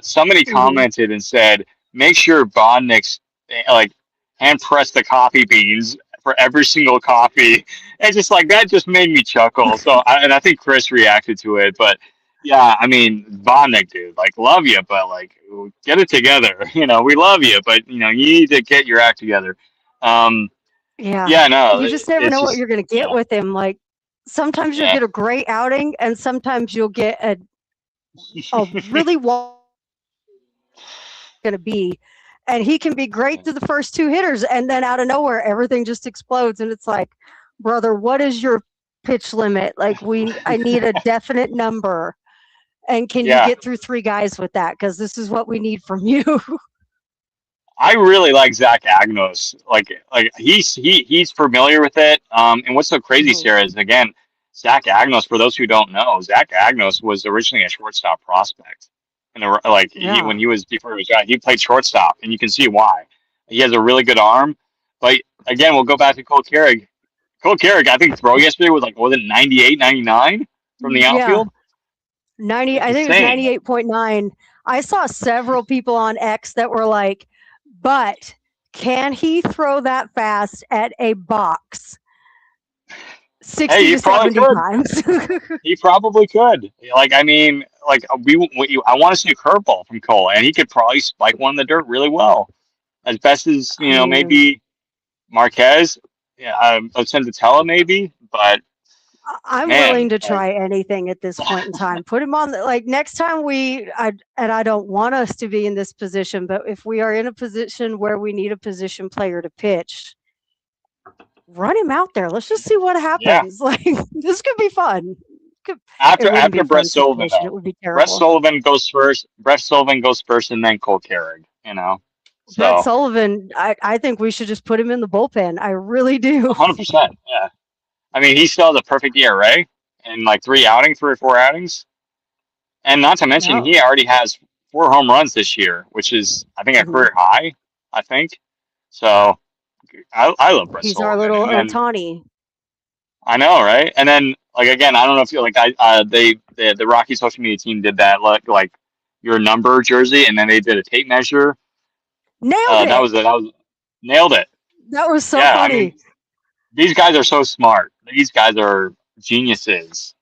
Somebody Hmm. commented and said, make sure Bondnick's like hand press the coffee beans for every single coffee. And just like that just made me chuckle. And I think Chris reacted to it, but yeah, I mean, Bondnick, dude, like, love you, but like, get it together. We love you, but you need to get your act together. Um, Yeah, yeah, no, you just never it's know what just, you're going to get with him. Like sometimes you'll yeah, get a great outing, and sometimes you'll get a really going to be, and he can be great through the first two hitters, and then out of nowhere everything just explodes, and it's like, brother, what is your pitch limit? Like I need a definite number, and can you yeah. get through three guys with that? Because this is what we need from you. I really like Zach Agnos. Like he's familiar with it. And what's so crazy, Mhm. Sarah, is again, Zach Agnos. For those who don't know, Zach Agnos was originally a shortstop prospect, and like Yeah. when he was before he was drafted, he played shortstop, and you can see why. He has a really good arm, but again, we'll go back to Cole Carrig. Cole Carrig, I think throw yesterday was like more than 98, 99 from the Yeah. outfield. 90, It's I think it was insane. 98.9. I saw several people on X that were like, but can he throw that fast at a box Hey, 60 he to probably 70 could. times? He probably could. Like, I mean, like I want to see a curveball from Cole, and he could probably spike one in the dirt really well. As best as I mean, maybe Marquez, yeah, Senzatella maybe, but I'm willing man, to like, try anything at this point in time. Put him on like next time and I don't want us to be in this position, but if we are in a position where we need a position player to pitch, run him out there. Let's just see what yeah. happens. Like this could be fun. Could, it After wouldn't be a Brett fun Sullivan situation. It though, would be Brett terrible. Sullivan goes first. Brett Sullivan goes first, and then Cole Carrig. Brett So Sullivan, I think we should just put him in the bullpen. I really do. 100%. Yeah. I mean, he still has a perfect ERA in like 3 or 4 outings. And not to mention, No. he already has 4 home runs this year, which is, I think, a Mhm. career high, I think. So I love Brett He's our Sullivan. little And then Otani. I know, right? And then, like, again, I don't know if you like, the Rocky social media team did that, like your number jersey, and then they did a tape measure. Nailed That it. was it. That was nailed it. That was so Yeah. I funny. mean, these guys are so smart. These guys are geniuses.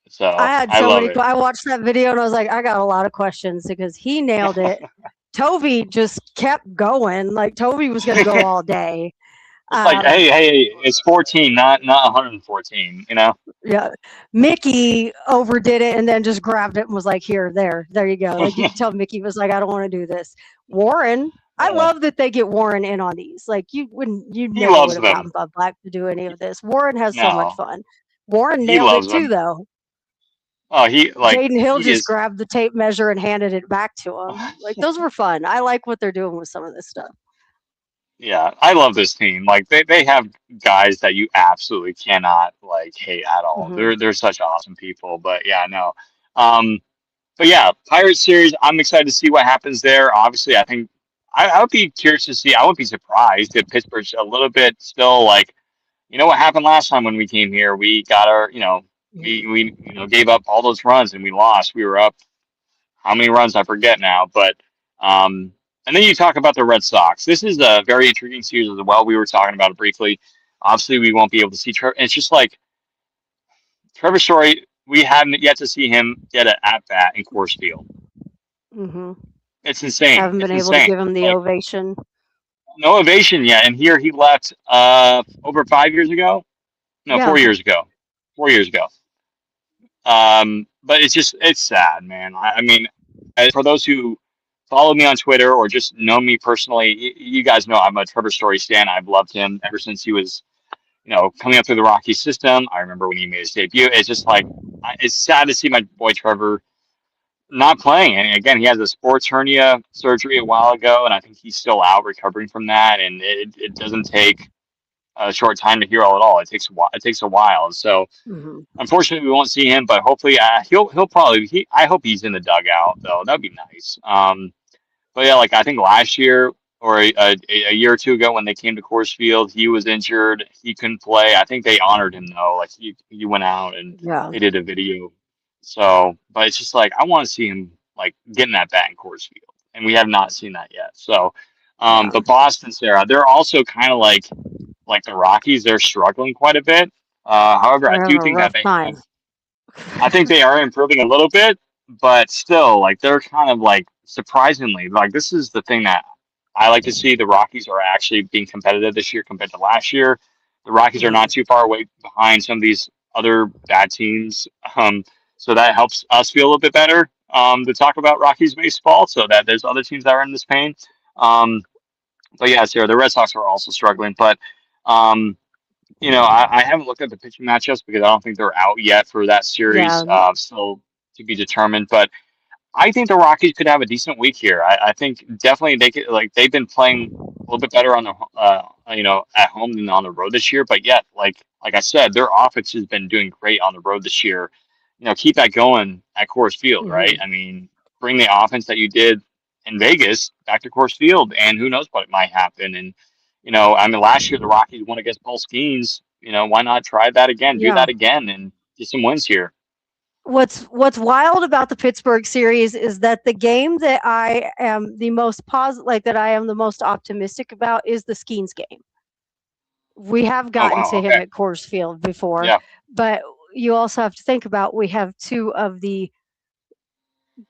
I So had I so love many. it. I watched that video and I was like, I got a lot of questions because he nailed it. Toby just kept going. Like Toby was going to go all day. It's like, Um, hey, it's 14, not 114. You know. yeah, Mickey overdid it and then just grabbed it and was like, "Here, there you go." Like you could tell Mickey was like, "I don't want to do this." Warren, I love that they get Warren in on these. Like you He never would loves have gotten them. Bud Black to do any of this. Warren has so much No, fun. Warren he nailed it loves too, them. though. Oh, Jaden Hill he just is. grabbed the tape measure and handed it back to him. Like those were fun. I like what they're doing with some of this stuff. Yeah, I love this team. Like they have guys that you absolutely cannot like hate at all. Hmm. They're such awesome people. But yeah, no. Um, but yeah, Pirates series. I'm excited to see what happens there. Obviously, I think I would be curious to see. I wouldn't be surprised if Pittsburgh's a little bit still like, what happened last time when we came here. We got our, we gave up all those runs and we lost. We were up how many runs I forget now, but and then you talk about the Red Sox. This is a very intriguing series as well. We were talking about it briefly. Obviously, we won't be able to see Trevor. It's just like Trevor Story. We haven't yet to see him get an at bat in Coors Field. Hmm. It's insane. Haven't been It's able to insane. give him the Like ovation. no ovation yet. And here he left over 5 years ago. No, Yeah. 4 years ago. 4 years ago. But it's sad, man. I mean, for those who follow me on Twitter or just know me personally, you guys know I'm a Trevor Story stan. I've loved him ever since he was, coming up through the Rocky system. I remember when he made his debut. It's just like it's sad to see my boy Trevor not playing. And again, he has a sports hernia surgery a while ago, and I think he's still out recovering from that. And it doesn't take a short time to heal at all. It takes a while. It takes a while. So Hmm. unfortunately, we won't see him, but hopefully, he'll probably. I hope he's in the dugout though. That'd be nice. But yeah, like I think last year or a year or two ago when they came to Coors Field, he was injured. He couldn't play. I think they honored him though. Like he went out and Yeah. they did a video. So, but it's just like I want to see him like getting that bat in Coors Field, and we have not seen that yet. So, Yeah. but Boston, Sarah, they're also kind of like the Rockies. They're struggling quite a bit. However, I They're having do a think that rough they time. I think they are improving a little bit, but still, like they're kind of like surprisingly, like this is the thing that I like to see. The Rockies are actually being competitive this year compared to last year. The Rockies are Mhm. not too far away behind some of these other bad teams, so that helps us feel a little bit better to talk about Rockies baseball. So that there's other teams that are in this pain. Um, but yeah, Sarah, the Red Sox are also struggling, but. Um, I haven't looked at the pitching matchups because I don't think they're out yet for that series. Yeah. Still to be determined. But I think the Rockies could have a decent week here. I think definitely they could like they've been playing a little bit better on the at home than on the road this year. But yet, like I said, their offense has been doing great on the road this year. Keep that going at Coors Field, right? Hmm. I mean, bring the offense that you did in Vegas back to Coors Field, and who knows what might happen. And I mean, last year the Rockies won against Paul Skeens. Why not try that again? Do Yeah. that again and get some wins here. What's wild about the Pittsburgh series is that the game that I am the most that I am the most optimistic about is the Skeens game. We have Oh gotten wow, to him okay, at Coors Field before, yeah, but you also have to think about we have two of the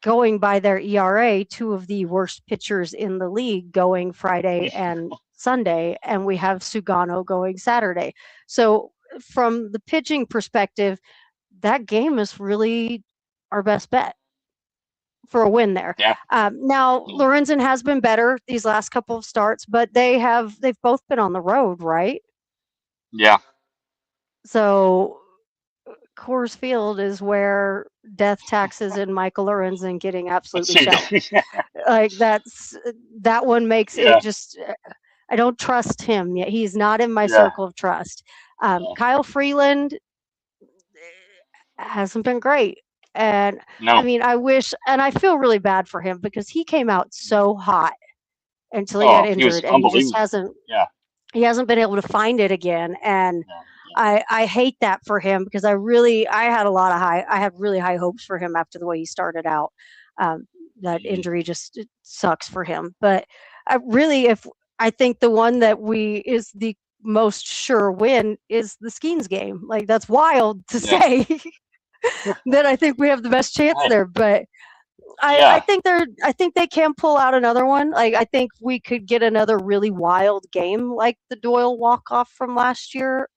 going by their ERA, two of the worst pitchers in the league going Friday and Sunday, and we have Sugano going Saturday. So from the pitching perspective, that game is really our best bet for a win there. yeah, Now Lorenzen has been better these last couple of starts, but they've both been on the road, right? yeah. So Coors Field is where death taxes and Michael Lorenzen getting absolutely shelled. Like that one makes it Yeah, just. I don't trust him yet. He's not in my yeah, circle of trust. yeah. Kyle Freeland hasn't been great. And I No. mean, I wish, and I feel really bad for him because he came out so hot until he got Oh, he was injured, and unbelievable. Yeah, he hasn't been able to find it again. And yeah, yeah. I hate that for him because I had really high hopes for him after the way he started out. Um, that Mhm. injury just it sucks for him. But I really, if I think the one that we is the most sure win is the Skeens game. Like that's wild to Yeah. say that I think we have the best chance Hey, there, but yeah, I think they can pull out another one. Like I think we could get another really wild game like the Doyle walk off from last year,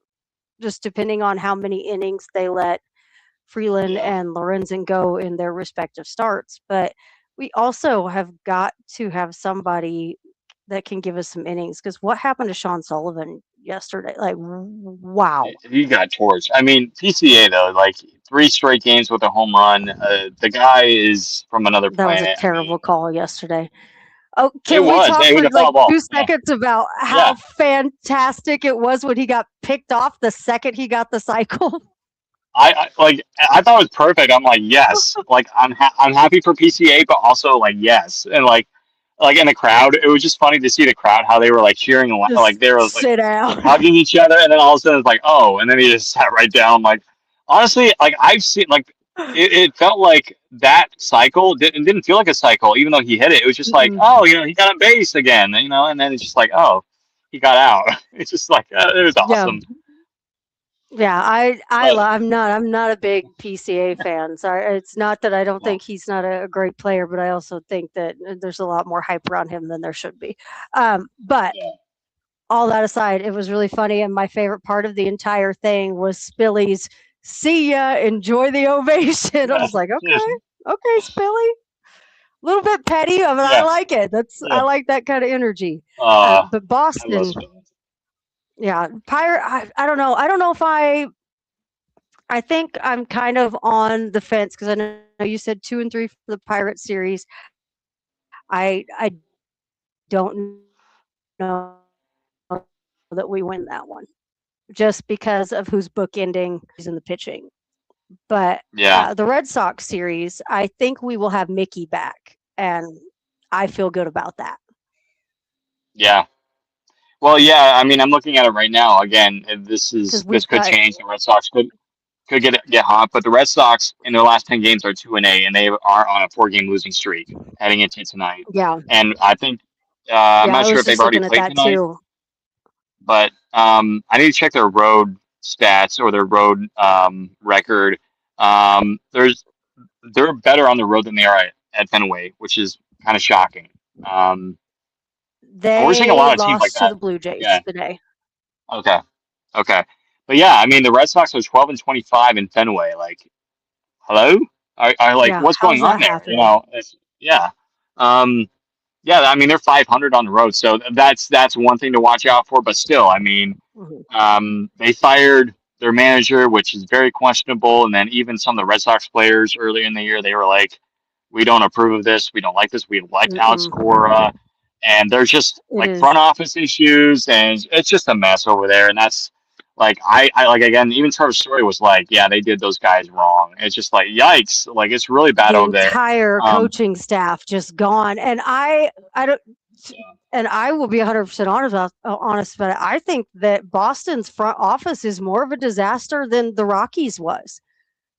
just depending on how many innings they let Freeland yeah. and Lorenzen go in their respective starts. But we also have got to have somebody that can give us some innings because what happened to Sean Sullivan yesterday? Like, wow, He got torched. I mean, PCA though, like 3 straight games with a home run. The guy is from another that was a planet. I terrible mean, call yesterday. Oh, it can we was. talk It was for a like foul ball. two Yeah, seconds about yeah. how fantastic it was when he got picked off the second he got the cycle? I thought it was perfect. I'm like, yes. Like I'm happy for PCA, but also like yes, and like in the crowd, it was just funny to see the crowd how they were like cheering and like Just they were like sit down. hugging each other, and then all of a sudden it's like, oh, and then he just sat right down. Like honestly, like I've seen like it felt like that cycle didn't feel like a cycle, even though he hit it. It was just like, Mm-mm. oh, he got on base again, and then it's just like, oh, he got out. It's just like it was Yeah, awesome. yeah. But I'm not a big PCA fan. So it's not that I don't well, think he's not a great player, but I also think that there's a lot more hype around him than there should be. But yeah, all that aside, it was really funny, and my favorite part of the entire thing was Spilly's "See ya, enjoy the ovation." I yeah, was like, yeah, okay, okay, Spilly. A little bit petty, but I yeah, like it. I yeah. like that kind of energy. But I love Boston, Spence. yeah, Pirate. I don't know. I don't know if I think I'm kind of on the fence because I know you said 2 and 3 for the Pirate series. I don't know that we win that one just because of who's bookending is in the pitching. But Yeah, the Red Sox series, I think we will have Mickey back, and I feel good about that yeah. Well, yeah. I mean, I'm looking at it right now. Again, because this we've could got change. The Red Sox could get hot, but the Red Sox in their last 10 games are 2-8, and they are on a 4 game losing streak heading into tonight. yeah, And I think I'm yeah. not I sure was if they've just already looking at played that tonight, too. but I need to check their road stats or their road record. There's they're better on the road than they are at Fenway, which is kind of shocking. Um, and we're seeing a They lot of teams like lost to that. the Blue Jays Yeah. today. Okay. Okay. But yeah, I mean, the Red Sox are 12-25 in Fenway. Like, hello? Are like, Yeah, what's how's going on that there? happening? Yeah. Um, yeah, I mean, they're 500 on the road, so that's one thing to watch out for. But still, I mean, Mhm. they fired their manager, which is very questionable. And then even some of the Red Sox players earlier in the year, they were like, we don't approve of this. We don't like this. We elect Alex Mm-mm. Cora. And there's just It like is. front office issues, and it's just a mess over there. And that's like, I like, again, even Trevor Story was like, yeah, they did those guys wrong. It's just like, yikes. Like, it's really bad The over there. entire Um, coaching staff just gone, and I don't. And I will be 100% honest about it. I think that Boston's front office is more of a disaster than the Rockies was.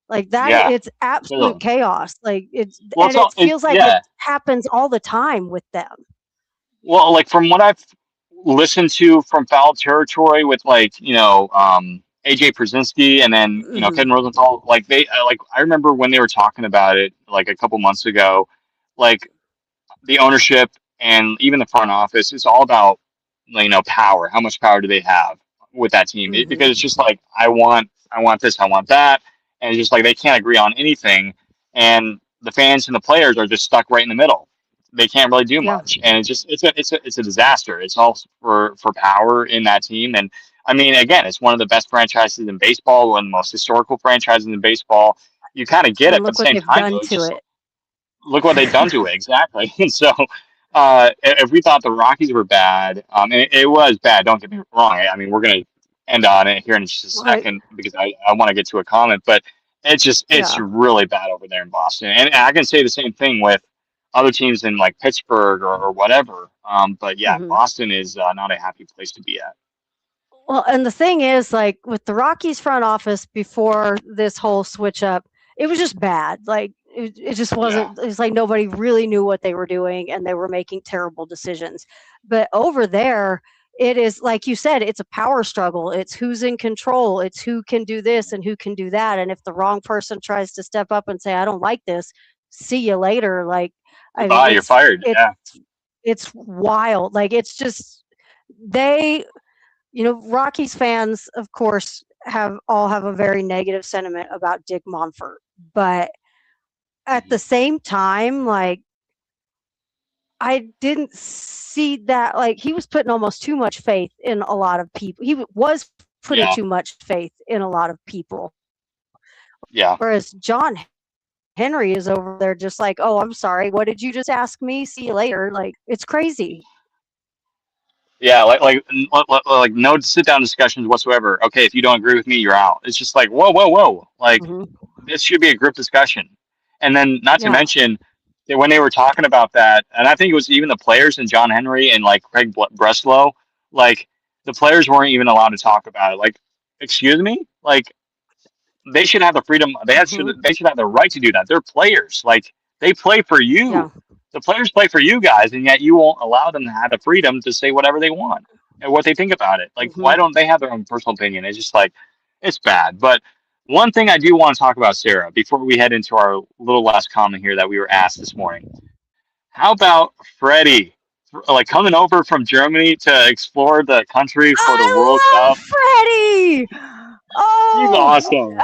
Like that, yeah, it's absolute clearly. chaos. Like Well, and it's all, it feels like it yeah. happens all the time with them. Well, like from what I've listened to from Foul Territory with like AJ Przinsky and then Hmm. Ken Rosenthal, like like I remember when they were talking about it like a couple months ago, like the ownership and even the front office, it's all about power. How much power do they have with that team? Because it's Hmm. just like I want this, I want that, and it's just like they can't agree on anything, and the fans and the players are just stuck right in the middle. They can't really do Yeah, much, and it's a disaster. It's all for power in that team, and I mean, again, it's one of the best franchises in baseball, one of the most historical franchises in baseball. You kind of get and it, but at look the what same they've time, done though, it's to just it. look what they've done to it exactly. And so, if we thought the Rockies were bad, and it was bad. Don't get me wrong. I mean, we're gonna end on it here in just a Right. second because I want to get to a comment, but it's Yeah. really bad over there in Boston, and I can say the same thing with other teams in like Pittsburgh or whatever. But yeah, hmm Boston is not a happy place to be at. Well, and the thing is, like with the Rockies front office before this whole switch up, it was just bad. Like it just Yeah, wasn't. It's like nobody really knew what they were doing, and they were making terrible decisions. But over there, it is like you said, it's a power struggle. It's who's in control. It's who can do this and who can do that. And if the wrong person tries to step up and say, "I don't like this," see you later. Like, I mean, goodbye. You're fired. it's Yeah, it's wild. Like it's just they Rockies fans, of course, have a very negative sentiment about Dick Monfort, but at the Mhm. same time, like I didn't see that like he was putting almost too much faith in a lot of people. Was putting Yeah, too much faith in a lot of people, yeah. whereas John Henry is over there just like, "Oh, I'm sorry. What did you just ask me? See you later." Like it's crazy. Yeah, like no sit down discussions whatsoever. Okay, if you don't agree with me, you're out. It's just like whoa, whoa, whoa. Like hmm this should be a group discussion. And then not to Yeah. mention that when they were talking about that, and I think it was even the players and John Henry and like Craig Breslow, like the players weren't even allowed to talk about it. Like, excuse me, like they should have the freedom. hmm They should have the right to do that. They're players. Like they play for Yeah. you. The players play for you guys, and yet you won't allow them to have the freedom to say whatever they want and what they think about it. Like, hmm why don't they have their own personal opinion? It's just like it's bad. But one thing I do want to talk about, Sarah, before we head into our little last comment here that we were asked this morning. How about Freddie? Like coming over from Germany to explore the country for the World I love Cup. Freddie. He's Oh, awesome.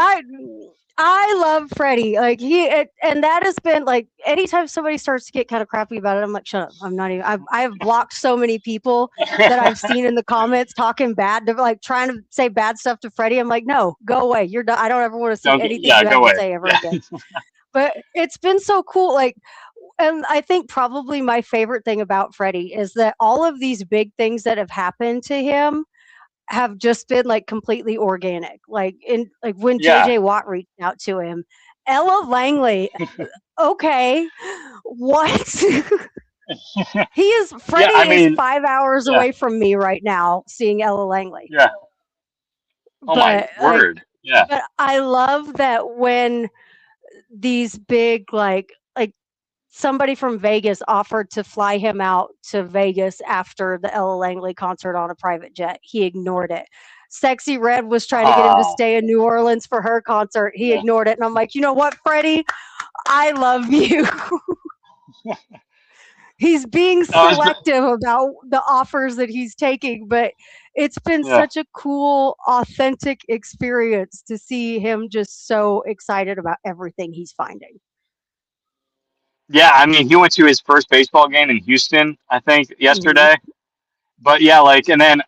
I love Freddie. Like and that has been like anytime somebody starts to get kind of crappy about it, I'm like, shut up. I'm not even. I've blocked so many people that I've seen in the comments talking bad, to like trying to say bad stuff to Freddie. I'm like, no, go away. You're done. I don't ever want to see Don't anything yeah, you go have to away. say ever Yeah. again. But it's been so cool. Like and I think probably my favorite thing about Freddie is that all of these big things that have happened to him have just been like completely organic. Like when Yeah. JJ Watt reached out to him, Ella Langley, okay, what? Yeah, Freddie I is mean, 5 hours yeah, away from me right now seeing Ella Langley. yeah. Oh my But like word. Yeah. but I love that when these big like somebody from Vegas offered to fly him out to Vegas after the Ella Langley concert on a private jet. He ignored it. Sexy Red was trying to get him to Oh, stay in New Orleans for her concert. He yeah. ignored it. And I'm like, you know what, Freddie? I love you. He's being No, it's, selective about the offers that he's taking, but it's been yeah. such a cool, authentic experience to see him just so excited about everything he's finding. Yeah, I mean, he went to his first baseball game in Houston, I think, hmm yesterday. But yeah, like, and then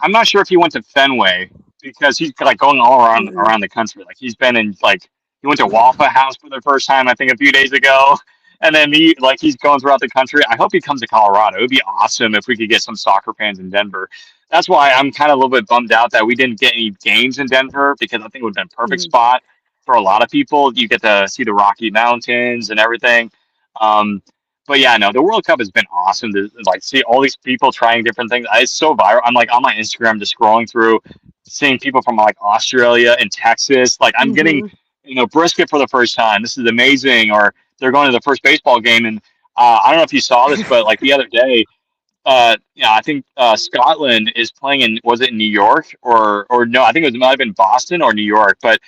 I'm not sure if he went to Fenway because he's like going all Mm-mm. around the country. Like he's been in like he went to Waffle House for the first time I think a few days ago, and then he's going throughout the country. I hope he comes to Colorado. It would be awesome if we could get some soccer fans in Denver. That's why I'm kind of a little bit bummed out that we didn't get any games in Denver because I think it would have been a perfect hmm spot for a lot of people. You get to see the Rocky Mountains and everything. Um, but yeah, no, the World Cup has been awesome to like see all these people trying different things. It's so viral. I'm like on my Instagram just scrolling through, seeing people from like Australia and Texas. Like I'm getting, hmm brisket for the first time. This is amazing. Or they're going to the first baseball game, and I don't know if you saw this, but like the other day, yeah, I think Scotland is playing in was it in New York or no? I think it might have been Boston or New York, but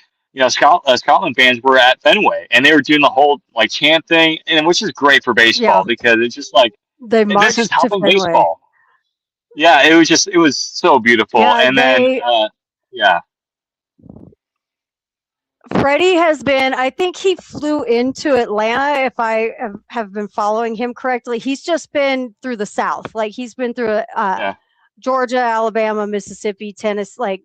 Scotland fans were at Fenway and they were doing the whole like chant thing, and which is great for Yeah, baseball because it's just like they this is marched to helping Fenway. baseball. Yeah, it was so beautiful, Yeah, and then yeah, Freddie has been, I think he flew into Atlanta, if I have been following him correctly. He's just been through the South. Like he's been through yeah, Georgia, Alabama, Mississippi, Tennessee,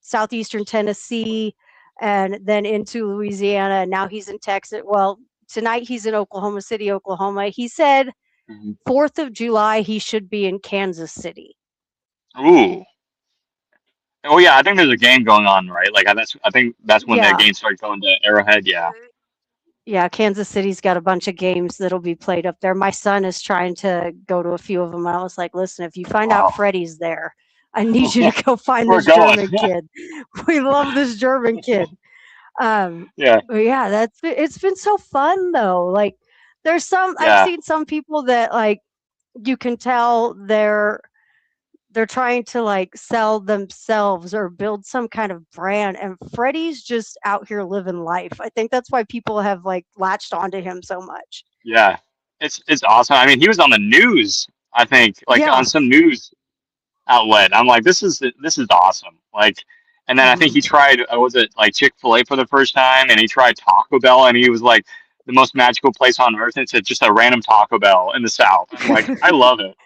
southeastern Tennessee, and then into Louisiana. And now he's in Texas. Well, tonight he's in Oklahoma City, Oklahoma. He said Mhm. 4th of July he should be in Kansas City. Ooh. Oh yeah, I think there's a game going on, right? Like I think that's when that Yeah. game started going to Arrowhead. Yeah. Yeah, Kansas City's got a bunch of games that'll be played up there. My son is trying to go to a few of them. I was like, listen, if you find out Wow. Freddie's there, I need you to go find We're this going. German kid. We love this German kid. Yeah. But yeah, it's been so fun though. Like I've Yeah. seen some people that like you can tell they're trying to like sell themselves or build some kind of brand, and Freddie's just out here living life. I think that's why people have like latched onto him so much. Yeah. It's awesome. I mean, he was on the news, I think, like on Yeah. some news outlet. I'm like, this is awesome. Like, and then I think Mhm. he tried, was it like Chick-fil-A for the first time, and he tried Taco Bell, and he was like the most magical place on earth. And it's just a random Taco Bell in the South. I'm like, I love it.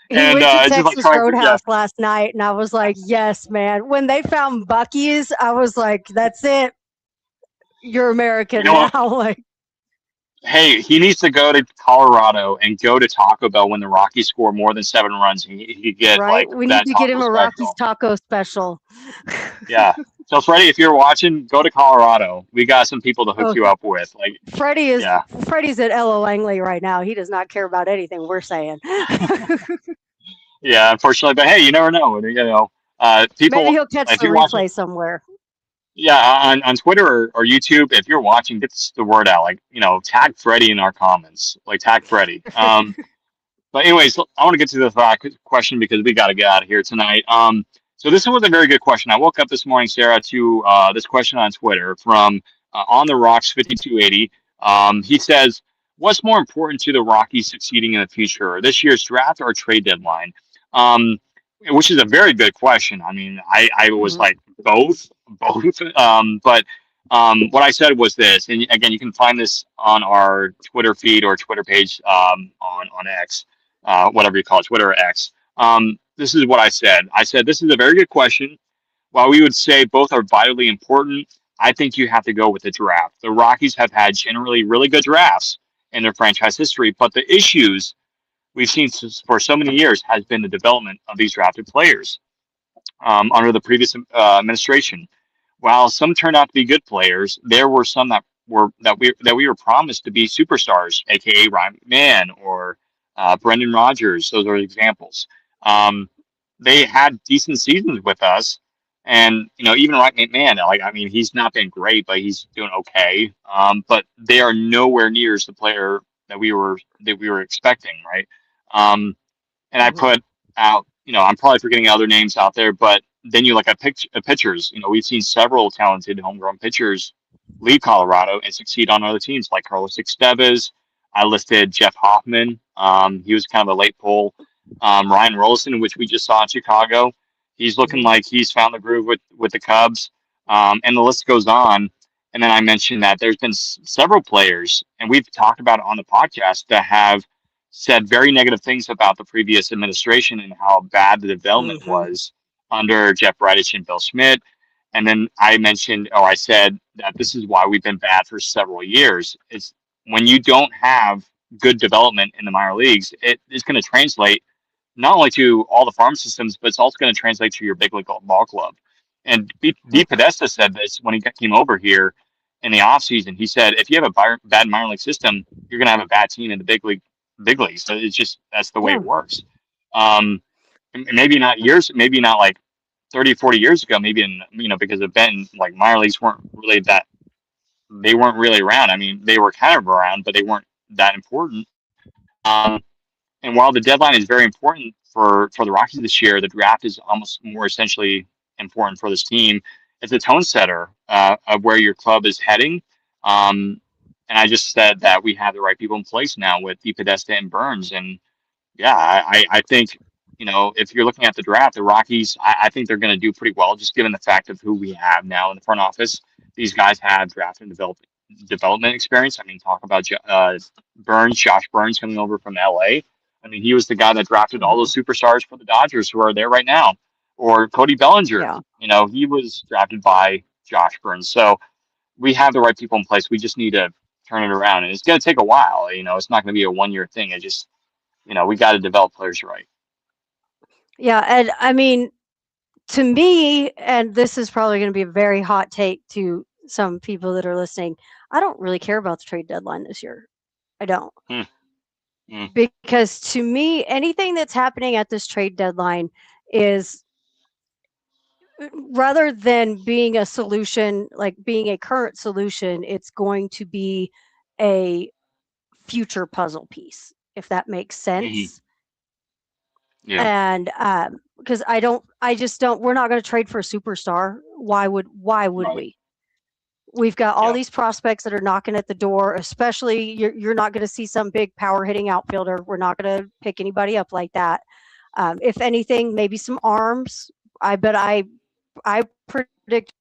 He And went to it's just like Texas trying to, yeah, Roadhouse last night, and I was like, yes, man. When they found Buc-ee's, I was like, that's it. You're you American know now. what? Like, Hey, he needs to go to Colorado and go to Taco Bell when the Rockies score more than 7 runs. He could get right? like We need that to get taco him a Rocky's special. taco special. Yeah. So Freddie, if you're watching, go to Colorado. We got some people to hook Oh, you up with. Like, yeah. Freddie's at Ella Langley right now. He does not care about anything we're saying. Yeah, unfortunately, but hey, you never know. You know, Maybe people, he'll catch if the you're watching, replay somewhere. yeah, on Twitter or YouTube, if you're watching, get the word out. Like, tag Freddie in our comments. Like, tag Freddie. But anyways, I want to get to the question because we got to get out of here tonight. So this was a very good question. I woke up this morning, Sarah, to this question on Twitter from On the Rocks 5280. He says, "What's more important to the Rockies succeeding in the future, this year's draft or trade deadline?" Um, which is a very good question. I mean, I was Mhm. like both. But what I said was this, and again, you can find this on our Twitter feed or Twitter page on X, whatever you call it, Twitter or X. This is what I said. I said, this is a very good question. While we would say both are vitally important, I think you have to go with the draft. The Rockies have had generally really good drafts in their franchise history, but the issues we've seen for so many years has been the development of these drafted players under the previous administration. While some turned out to be good players, there were some that we were promised to be superstars, aka Ryan McMahon or Brendan Rodgers. Those are examples. Um, they had decent seasons with us, and even Ryan McMahon. Like, I mean, he's not been great, but he's doing okay. But they are nowhere near as the player that we were expecting, right? Um, and I Mhm. put out, I'm probably forgetting other names out there, but then you look at pitchers. We've seen several talented homegrown pitchers leave Colorado and succeed on other teams, like Carlos Estevez. I listed Jeff Hoffman. He was kind of a late pull. Ryan Rolston, which we just saw in Chicago. He's looking Mhm. like he's found the groove with the Cubs. And the list goes on. And then I mentioned that there's been several players, and we've talked about it on the podcast, that have said very negative things about the previous administration and how bad the development Mhm. was under Jeff Bridich and Bill Schmidt. And then I said that this is why we've been bad for several years. It's when you don't have good development in the minor leagues, it is going to translate not only to all the farm systems, but it's also going to translate to your big league ball club. And D. Podesta said this when he came over here in the offseason. He said, if you have a bad minor league system, you're going to have a bad team in the big leagues. So it's just, that's the way Yeah. it works. Um, maybe not like 30, 40 years ago, maybe because of Ben, like minor leagues they weren't really around. I mean, they were kind of around, but they weren't that important. Um, and while the deadline is very important for the Rockies this year, the draft is almost more essentially important for this team. It's a tone setter of where your club is heading. And I just said that we have the right people in place now with DePodesta and Burns. And yeah, I think, if you're looking at the draft, the Rockies, I think they're going to do pretty well, just given the fact of who we have now in the front office. These guys have draft and development experience. I mean, talk about Josh Burns coming over from LA. I mean, he was the guy that drafted all Mhm. those superstars for the Dodgers who are there right now. Or Cody Bellinger, Yeah. he was drafted by Josh Burns. So we have the right people in place. We just need to turn it around. And it's going to take a while. It's not going to be a 1 year thing. It just, we got to develop players right. Yeah, and I mean, to me, and this is probably going to be a very hot take to some people that are listening, I don't really care about the trade deadline this year. I don't. Hmm. Hmm. Because to me, anything that's happening at this trade deadline is, rather than being a solution, like being a current solution, it's going to be a future puzzle piece, if that makes sense. Yeah. And because I just don't, we're not going to trade for a superstar. Why would Right. we? We've got all Yeah. these prospects that are knocking at the door, especially you're not going to see some big power hitting outfielder. We're not going to pick anybody up like that. If anything, maybe some arms. I bet I predict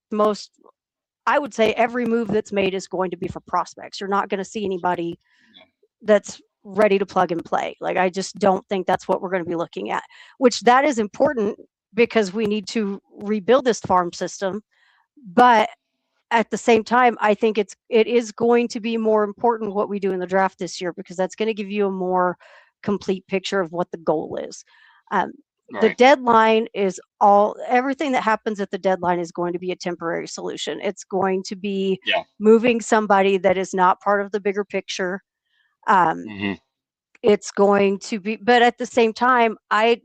I would say every move that's made is going to be for prospects. You're not going to see anybody that's ready to plug and play. Like, I just don't think that's what we're going to be looking at, which that is important because we need to rebuild this farm system. But at the same time, I think it is going to be more important what we do in the draft this year, because that's going to give you a more complete picture of what the goal is. The Right. deadline is everything that happens at the deadline is going to be a temporary solution. It's going to be Yeah. moving somebody that is not part of the bigger picture. Hmm. It's going to be, but at the same time, I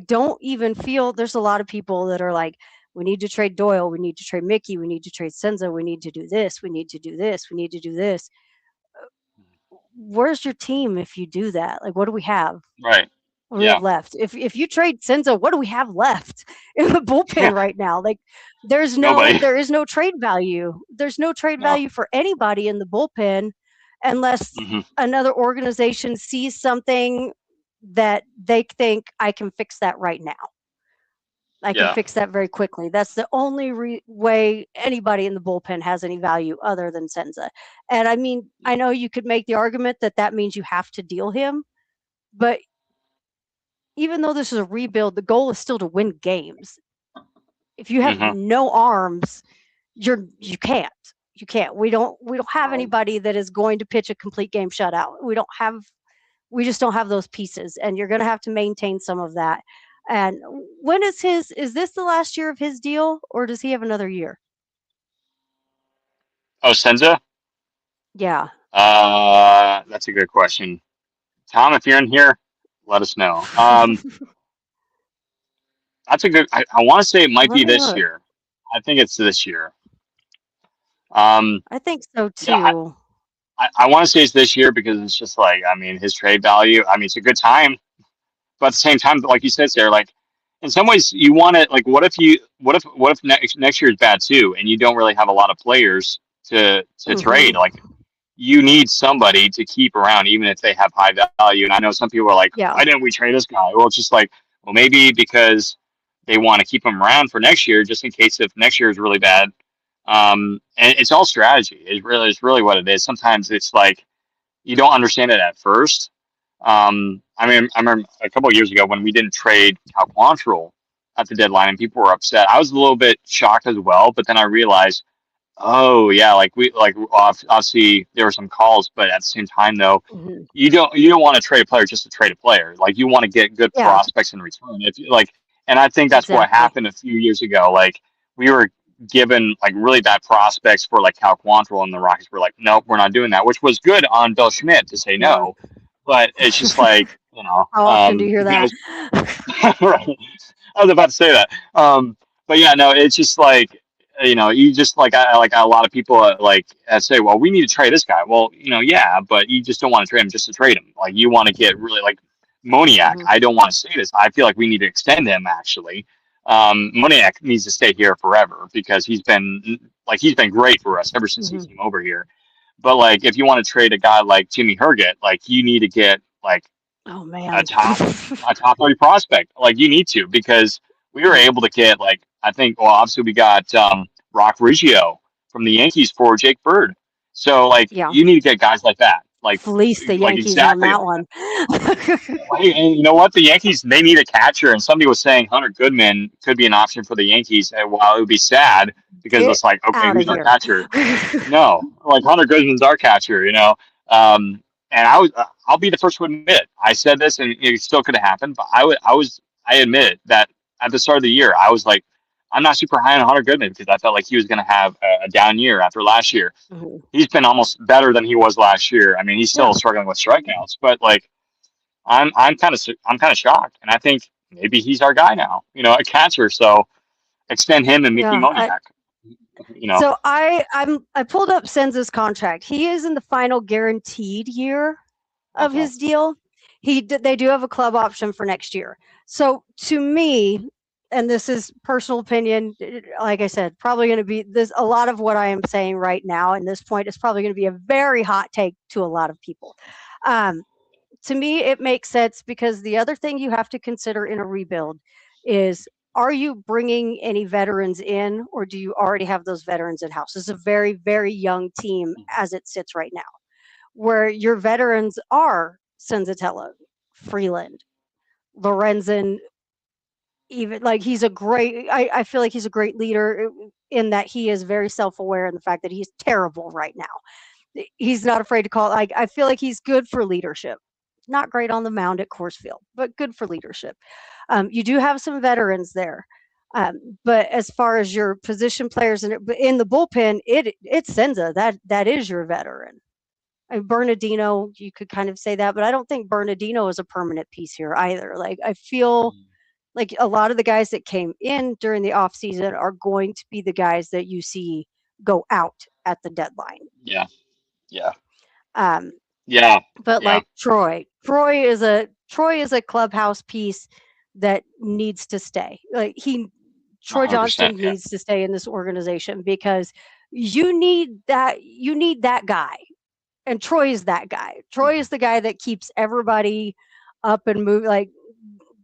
don't even feel, there's a lot of people that are like, we need to trade Doyle, we need to trade Mickey, we need to trade Senza, we need to do this, we need to do this, we need to do this. Where's your team if you do that? Like, what do we have? Right. What do we Yeah. have left? If you trade Senza, what do we have left in the bullpen Yeah. right now? Like, there is Nobody. no trade value. There's no trade No. value for anybody in the bullpen unless Hmm. another organization sees something that they think, I can fix that right now. I can Yeah. fix that very quickly. That's the only way anybody in the bullpen has any value other than Senza. And I mean, I know you could make the argument that means you have to deal him, but even though this is a rebuild, the goal is still to win games. If you have Hmm. no arms, you can't. You can't. We don't have Right. anybody that is going to pitch a complete game shutout. We just don't have those pieces, and you're going to have to maintain some of that. And when is this the last year of his deal, or does he have another year? Oh, Senza? Yeah. That's a good question. Tom, if you're in here, let us know. That's a good. I want to say it might Let be me this look. year. I think it's this year. Um, I think so yeah, too. I want to say it's this year because it's just like, I mean, his trade value. I mean, it's a good time, but at the same time, like you said, Sarah, like in some ways, you want it. Like, what if next year is bad too, and you don't really have a lot of players to trade? Hmm. Like, you need somebody to keep around, even if they have high value. And I know some people are like, Yeah. why didn't we trade this guy? Well, it's just like, well, maybe because they want to keep him around for next year, just in case if next year is really bad. And it's all strategy. It's really what it is. Sometimes it's like you don't understand it at first. I mean, I remember a couple of years ago when we didn't trade Cal Quantrill at the deadline, and people were upset. I was a little bit shocked as well, but then I realized, oh yeah, obviously there were some calls, but at the same time though, Hmm. you don't want to trade a player just to trade a player. Like, you want to get good Yeah. prospects in return. If like, and I think that's what Exactly. happened a few years ago. Like, we were given like really bad prospects for like Cal Quantrill, and the Rockets were like, nope, we're not doing that, which was good on Bill Schmidt to say Yeah. no, but it's just like, How often do you hear that? right. I was about to say that. But yeah, no, it's just like, you just like, like a lot of people like say, well, we need to trade this guy. Well, yeah, but you just don't want to trade him just to trade him. Like, you want to get really like Moniak. Hmm. I don't want to say this. I feel like we need to extend him actually. Moniak needs to stay here forever because he's been great for us ever since he Hmm. came over here. But like, if you want to trade a guy like Jimmy Herget, like, you need to get like Oh a man. top 30 prospect. Like, you need to, because we were Mhm. able to get like, I think, well, obviously we got Rock Riggio from the Yankees for Jake Bird. So like, Yeah. you need to get guys like that. like Fleece the like Yankees on exactly. that one. Hey, and you know what? The Yankees, they need a catcher, and somebody was saying Hunter Goodman could be an option for the Yankees. And while it would be sad because Get it's like, okay, out of who's our here. catcher? No, like Hunter Goodman's our catcher, you know. Um, and I'll be the first to admit, I said this, and it still could have happened. But I admit that at the start of the year, I was like, I'm not super high on Hunter Goodman because I felt like he was going to have a down year after last year. Mhm. He's been almost better than he was last year. I mean, he's Yeah. still struggling with strikeouts, but like I'm kind of shocked, and I think maybe he's our guy now. You know, a catcher. So extend him and Mickey Yeah. Moniak. You know, So I pulled up Senza's contract. He is in the final guaranteed year of okay, his deal. They do have a club option for next year. So to me, and this is personal opinion, like I said, probably going to be this. A lot of what I am saying right now, and this point, is probably going to be a very hot take to a lot of people. Um, to me, it makes sense because the other thing you have to consider in a rebuild is, are you bringing any veterans in, or do you already have those veterans in house? It's a very, very young team as it sits right now, where your veterans are Senzatella, Freeland, Lorenzen. Even like he's a great, I feel like he's a great leader in that he is very self-aware in the fact that he's terrible right now. He's not afraid to call. Like, I feel like he's good for leadership. Not great on the mound at Coors Field, but good for leadership. You do have some veterans there. But as far as your position players in the bullpen, it's Senza. That is your veteran. Bernardino, you could kind of say that, but I don't think Bernardino is a permanent piece here either. Like, I feel like a lot of the guys that came in during the off season are going to be the guys that you see go out at the deadline. yeah, yeah, Um, yeah, but yeah, like Troy is a clubhouse piece that needs to stay. Like Troy 100%. Johnston Yeah, needs to stay in this organization because you need that guy, and Troy is that guy. Troy is the guy that keeps everybody up and move. Like,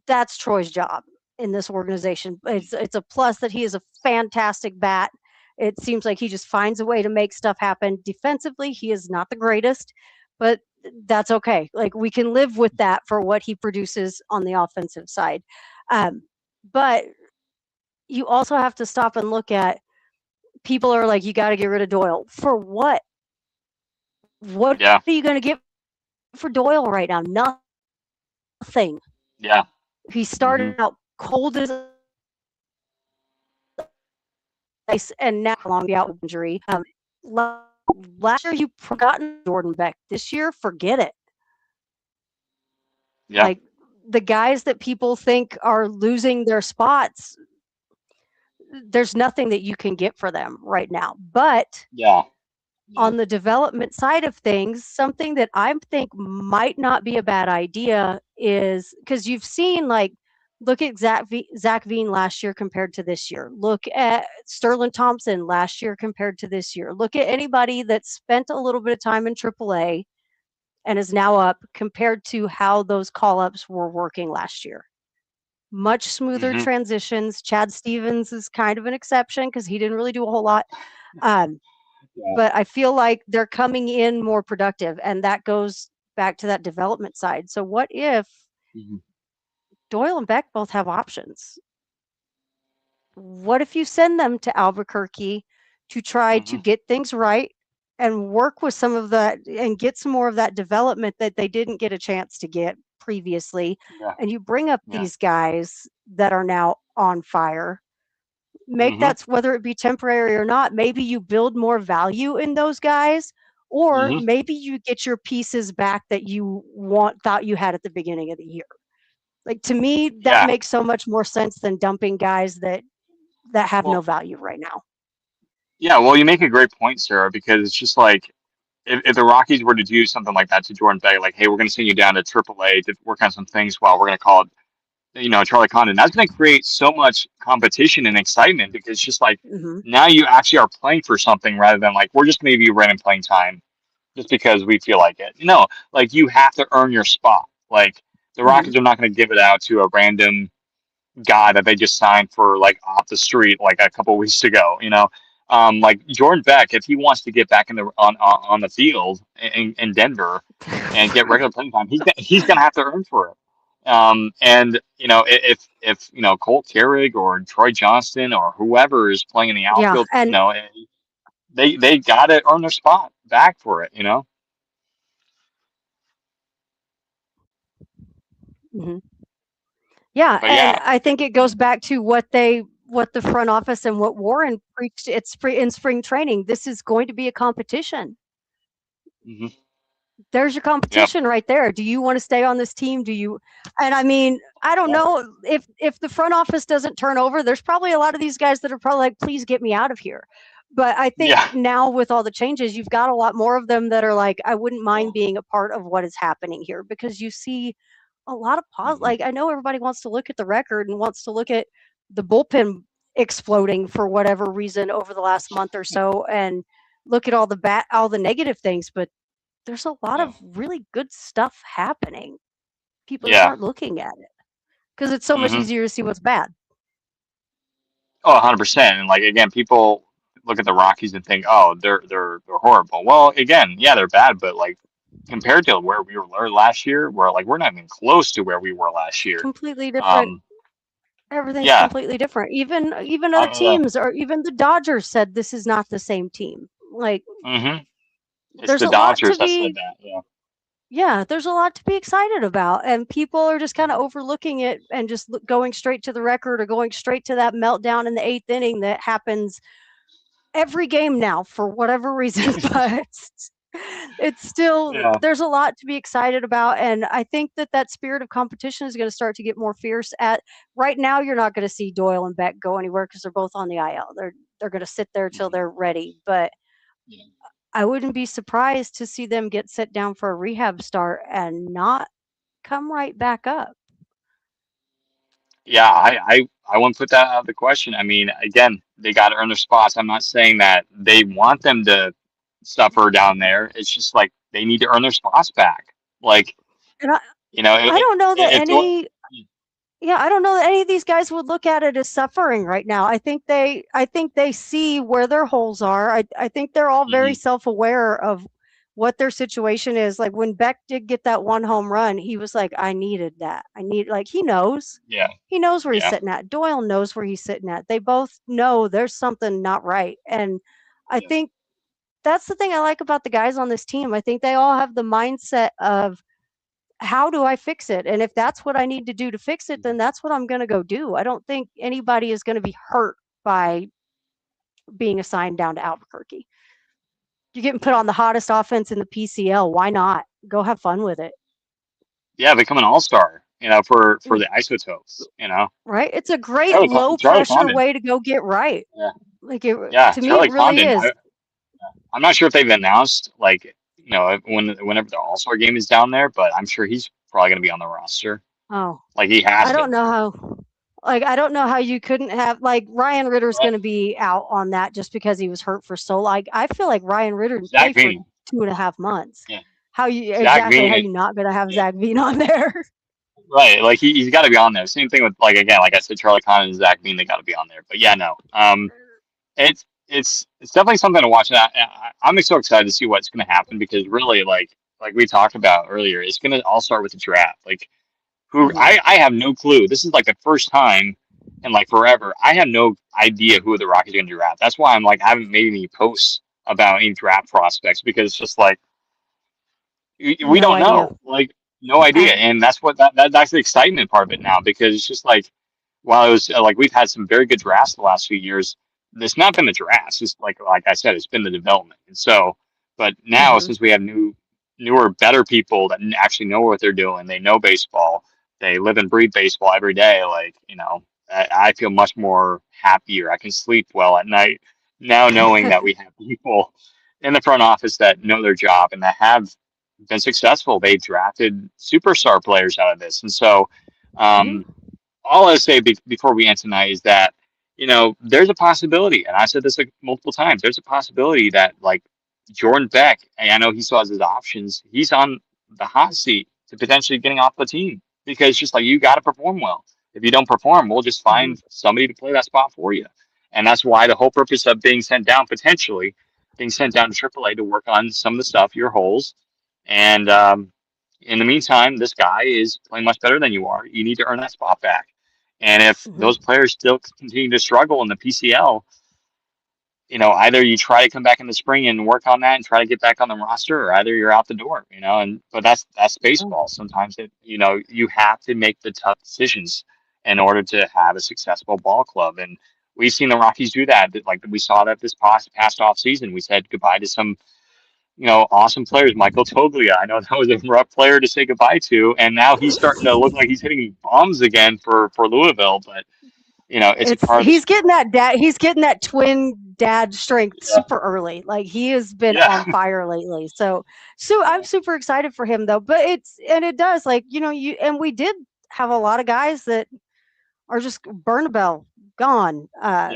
that's Troy's job in this organization. It's a plus that he is a fantastic bat. It seems like he just finds a way to make stuff happen. Defensively, he is not the greatest, but that's okay. Like, we can live with that for what he produces on the offensive side. Um, but you also have to stop and look at, people are like, you got to get rid of Doyle. For what? What yeah, are you going to get for Doyle right now? Nothing. yeah. He Hmm. started out cold as ice, and now long out with injury. Last year you forgotten Jordan Beck. This year, forget it. Yeah, Like, the guys that people think are losing their spots, there's nothing that you can get for them right now. But yeah, yeah. on the development side of things, something that I think might not be a bad idea is, because you've seen, like, look at Zach Veen last year compared to this year. Look at Sterling Thompson last year compared to this year. Look at anybody that spent a little bit of time in AAA and is now up compared to how those call ups were working last year. Much smoother Hmm. transitions. Chad Stevens is kind of an exception because he didn't really do a whole lot. Um, Yeah. but I feel like they're coming in more productive, and that goes back to that development side. So what if Hmm. Doyle and Beck both have options? What if you send them to Albuquerque to try to Hmm. get things right and work with some of that and get some more of that development that they didn't get a chance to get previously? Yeah, And you bring up yeah. these guys that are now on fire. Make Hmm. that, whether it be temporary or not, maybe you build more value in those guys, or Hmm. maybe you get your pieces back that you thought you had at the beginning of the year. Like, to me, that Yeah, makes so much more sense than dumping guys that have no well, value right now. yeah. Well, you make a great point, Sarah, because it's just like if the Rockies were to do something like that to Jordan Beck, like, hey, we're going to send you down to AAA to work on some things while we're going to call it, you know, Charlie Condon. That's going to create so much competition and excitement because it's just like Hmm. now you actually are playing for something rather than like we're just going to be random playing time just because we feel like it. No, like you have to earn your spot. Like the Hmm. Rockies are not going to give it out to a random guy that they just signed for like off the street like a couple weeks ago. You know, Like Jordan Beck, if he wants to get back in the on the field in Denver and get regular playing time, he's gonna have to earn for it. And if Colt Carrig or Troy Johnston or whoever is playing in the Yeah, outfield, and they gotta earn their spot back for it. mhm. Yeah, But and yeah. I think it goes back to what the front office and what Warren preached in spring training. This is going to be a competition. Hmm. There's your Yep. competition right there. Do you want to stay on this team? Do you and I mean, I don't Yeah. know if the front office doesn't turn over, there's probably a lot of these guys that are probably like, please get me out of here. But I think Yeah. now with all the changes, you've got a lot more of them that are like, I wouldn't mind Well, being a part of what is happening here because you see a lot of mhm. like I know everybody wants to look at the record and wants to look at the bullpen exploding for whatever reason over the last month or so and look at all the negative things, but there's a lot Yeah. of really good stuff happening. People just Yeah. aren't looking at it because it's so much Hmm. easier to see what's bad. Oh, 100%. And like again, people look at the Rockies and think, "Oh, they're horrible." Well, again, yeah, they're bad, but like compared to where we were last year, we're not even close to where we were last year. Completely different. Um, Everything's yeah. completely different. Even other Yeah. teams or even the Dodgers said this is not the same team. Like Hmm. It's there's the a lot to Dodgers that said be that. Yeah. yeah, there's a lot to be excited about and people are just kind of Mhm. overlooking it and just going straight to the record or going straight to that meltdown in the 8th inning that happens every game now for whatever reason, but it's still Yeah. there's a lot to be excited about, and I think that that spirit of competition is going to start to get more fierce. At right now, you're not going to see Doyle and Beck go anywhere because they're both on the IL. They're going to sit there till Mhm. they're ready, but Yeah. I wouldn't be surprised to see them get set down for a rehab start and not come right back up. Yeah, I wouldn't put that out of the question. I mean, again, they got to earn their spots. I'm not saying that they want them to suffer down there. It's just like they need to earn their spots back. Like, And you know, I don't know that if do- any Yeah, I don't know that any of these guys would look at it as suffering right now. I think they see where their holes are. I think they're all very Mhm. self-aware of what their situation is. Like when Beck did get that one home run, he was like, I needed that. I need like he knows. Yeah, He knows where he's yeah, sitting at. Doyle knows where he's sitting at. They both know there's something not right. And I yeah. think that's the thing I like about the guys on this team. I think they all have the mindset of how do I fix it? And if that's what I need to do to fix it, then Mhm. that's what I'm going to go do. I don't think anybody is going to be hurt by being assigned down to Albuquerque. You're getting put Yeah, on the hottest offense in the PCL. Why not? Go have fun with it. yeah. Become an all-star. For Mm, the Isotopes. right? It's a great low Charlie pressure Condon. way to go get right. Yeah, Like it, yeah. to me, it Charlie really Condon. is. I'm not sure if they've announced like whenever the All-Star game is down there, but I'm sure he's probably going to be on the roster. Oh, Like he I has to. don't know how. Like I don't know how you couldn't have like Ryan Ritter's Right. going to be out on that just because he was hurt for so. Like I feel like Ryan Ritter didn't play Zach for Veen. 2.5 months. Yeah. How you Zach exactly how Veen. you not going to have Yeah. Zach Veen on there? Right. Like he's got to be on there. Same thing with like I said, Charlie Connor and Zach Veen. They got to be on there. But yeah, no. It's definitely something to watch. And I'm so excited to see what's going to happen because really like we talked about earlier, it's going to all start with the draft. Like who Hmm. I have no clue. This is like the first time in like forever. I have no idea who the Rockies are going to draft. That's why I'm like I haven't made any posts about any draft prospects because it's just like we No don't idea. know. Like no idea, Um, and that's that's the excitement part of it now because it's just like while it was like we've had some very good drafts the last few years. It's not been the drafts. It's like I said, it's been the development, and so. But now mhm. since we have newer, better people that actually know what they're doing, they know baseball, they live and breathe baseball every day. Like I feel much more happier. I can sleep well at night now knowing that we have people in the front office that know their job and that have been successful. They've drafted superstar players out of this, and so Mhm. um, all I say before we end tonight is that there's a possibility, and I said this like multiple times. There's a possibility that like Jordan Beck, and I know he still has his options. He's on the hot seat to potentially getting off the team because just like you got to perform well. If you don't perform, we'll just Mhm. find somebody to play that spot for you. And that's why the whole purpose of being sent down, potentially being sent down to AAA to work on some of the stuff, your holes. And in the meantime, this guy is playing much better than you are. You need to earn that spot back. And if Mhm. those players still continue to struggle in the PCL, either you try to come back in the spring and work on that and try to get back on the roster, or either you're out the door. But that's Yeah. baseball. Sometimes you have to make the tough decisions in order to have a successful ball club, and we've seen the Rockies do that. Like we saw that this past off season, we said goodbye to some awesome players. Michael Toglia, I know that was a rough player to say goodbye to, and now he's starting to look like he's hitting bombs again for Louisville. But it's a It's part of the sport. he's getting that twin dad strength Yeah, super early. Like he has been yeah, on fire lately. So I'm super excited for him though. But it does like, we did have a lot of guys that are just Bernabel gone. yeah.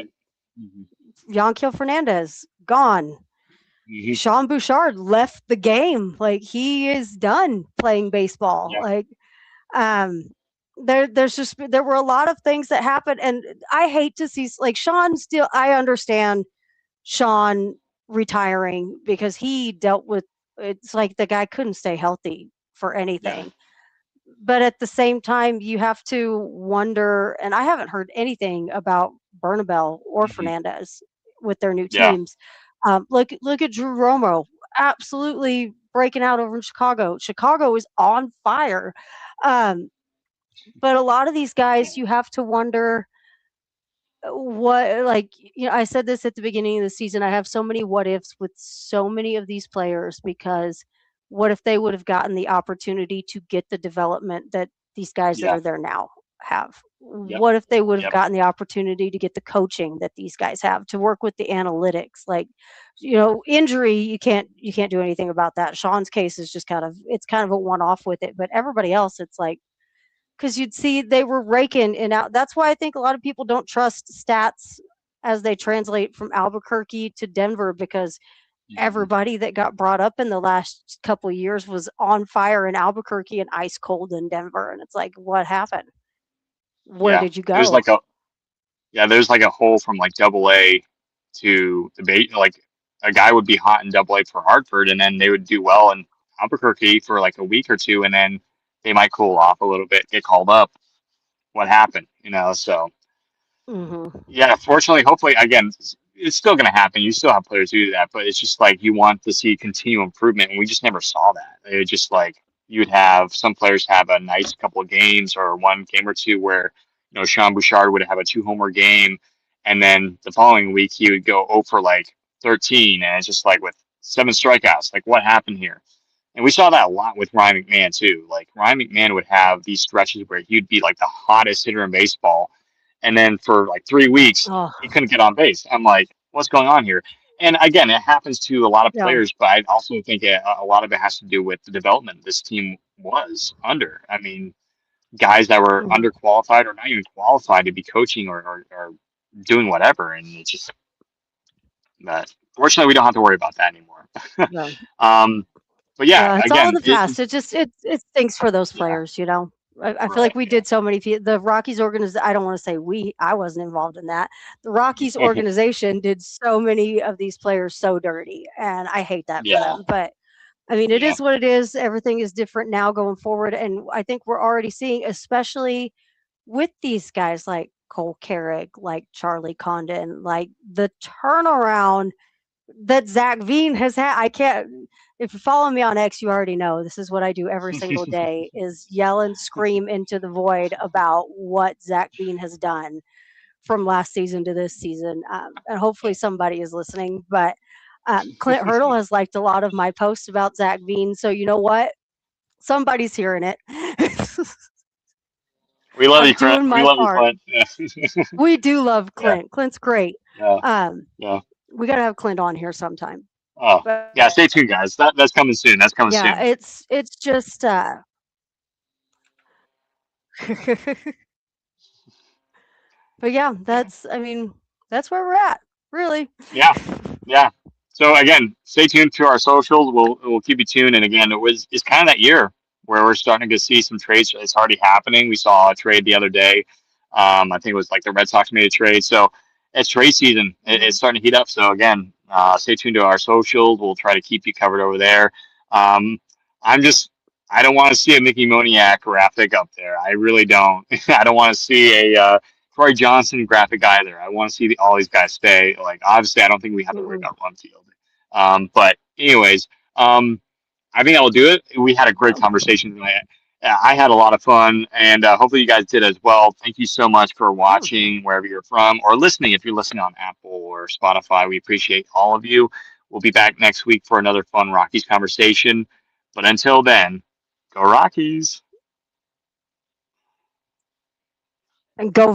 Mhm. Yanquiel Fernandez gone. Mhm. Sean Bouchard left the game. Like he is done playing baseball. Yeah. Like um there were a lot of things that happened, and I hate to see like Sean still. I understand Sean retiring because he dealt with it's like the guy couldn't stay healthy for Yeah. anything. But at the same time, you have to wonder, and I haven't heard anything about Bernabel or Mhm. Fernandez with their new Yeah. teams. Look at Drew Romo, absolutely breaking out over in Chicago. Chicago is on fire. Um, but a lot of these guys, you have to wonder what, like, I said this at the beginning of the season. I have so many what ifs with so many of these players because what if they would have gotten the opportunity to get the development that these guys that Yeah. are there now have? Yep. What if they would have Yep. gotten the opportunity to get the coaching that these guys have to work with the analytics? Like, injury, you can't do anything about that. Sean's case is just it's kind of a one off with it, but everybody else, it's like because you'd see they were raking and out. That's why I think a lot of people don't trust stats as they translate from Albuquerque to Denver because Mhm. everybody that got brought up in the last couple of years was on fire in Albuquerque and ice cold in Denver. And it's like, what happened? Where Yeah. did you There's go? like a there's like a hole from like double A to the bait. Like a guy would be hot in double A for Hartford, and then they would do well in Albuquerque for like a week or two, and then they might cool off a little bit, get called up. What happened? So Hmm. yeah, fortunately, hopefully, again, it's still going to happen. You still have players who do that, but it's just like you want to see continual improvement, and we just never saw that. It was just like you'd have some players have a nice couple of games or one game or two where Sean Bouchard would have a two-homer game, and then the following week he would go 0 for like 13, and it's just like with 7 strikeouts. Like what happened here? And we saw that a lot with Ryan McMahon too. Like Ryan McMahon would have these stretches where he'd be like the hottest hitter in baseball, and then for like 3 weeks Oh, he couldn't get on base. I'm like, what's going on here? And again, it happens to a lot of yeah. players, but I also think a lot of it has to do with the development this team was under. I mean, guys that were Hmm. underqualified or not even qualified to be coaching or doing whatever, and it's just that. Fortunately, we don't have to worry about that anymore. Yeah. um, but yeah, Yeah, it's all in again, the past. It stinks for those yeah, players. I feel like right, we did so many the Rockies organization. I don't want to say I wasn't involved in that. The Rockies yeah, organization did so many of these players so dirty, and I hate that for yeah, them. But I mean, it yeah, is what it is. Everything is different now going forward, and I think we're already seeing, especially with these guys like Cole Carrick, like Charlie Condon, like the turnaround that Zach Veen has had. I can't. If you follow me on X, you already know this is what I do every single day: is yell and scream into the void about what Zach Veen has done from last season to this season, and hopefully somebody is listening. But Clint Hurdle has liked a lot of my posts about Zach Veen, so you know what? Somebody's hearing it. we love I'm you, Clint. doing We my love you, part. Clint. Yeah, We do love yeah, Clint. Clint's great. yeah, Um, yeah. we got to have Clint on here sometime. Oh, But yeah. Stay tuned, guys. That's coming soon. That's coming yeah, soon. it's just but yeah, Yeah, I mean, that's where we're at, really. yeah, yeah. So again, stay tuned to our socials. We'll keep you tuned. And again, it's kind of that year where we're starting to see some trades. It's already happening. We saw a trade the other day. I think it was like the Red Sox made a trade. So it's trade season. It's starting to heat up. So again, stay tuned to our socials. We'll try to keep you covered over there. Um, I'm just, I don't want to see a Mickey Moniak graphic up there. I really don't. I don't want to see a Troy Johnson graphic either. I want to see all these guys stay. Like obviously, I don't think we have to worry about run field. But anyways, I think I will do it. We had a great conversation tonight. I had a lot of fun, and hopefully you guys did as well. Thank you so much for watching wherever you're from or listening. If you're listening on Apple or Spotify, we appreciate all of you. We'll be back next week for another fun Rockies conversation. But until then, go Rockies. And go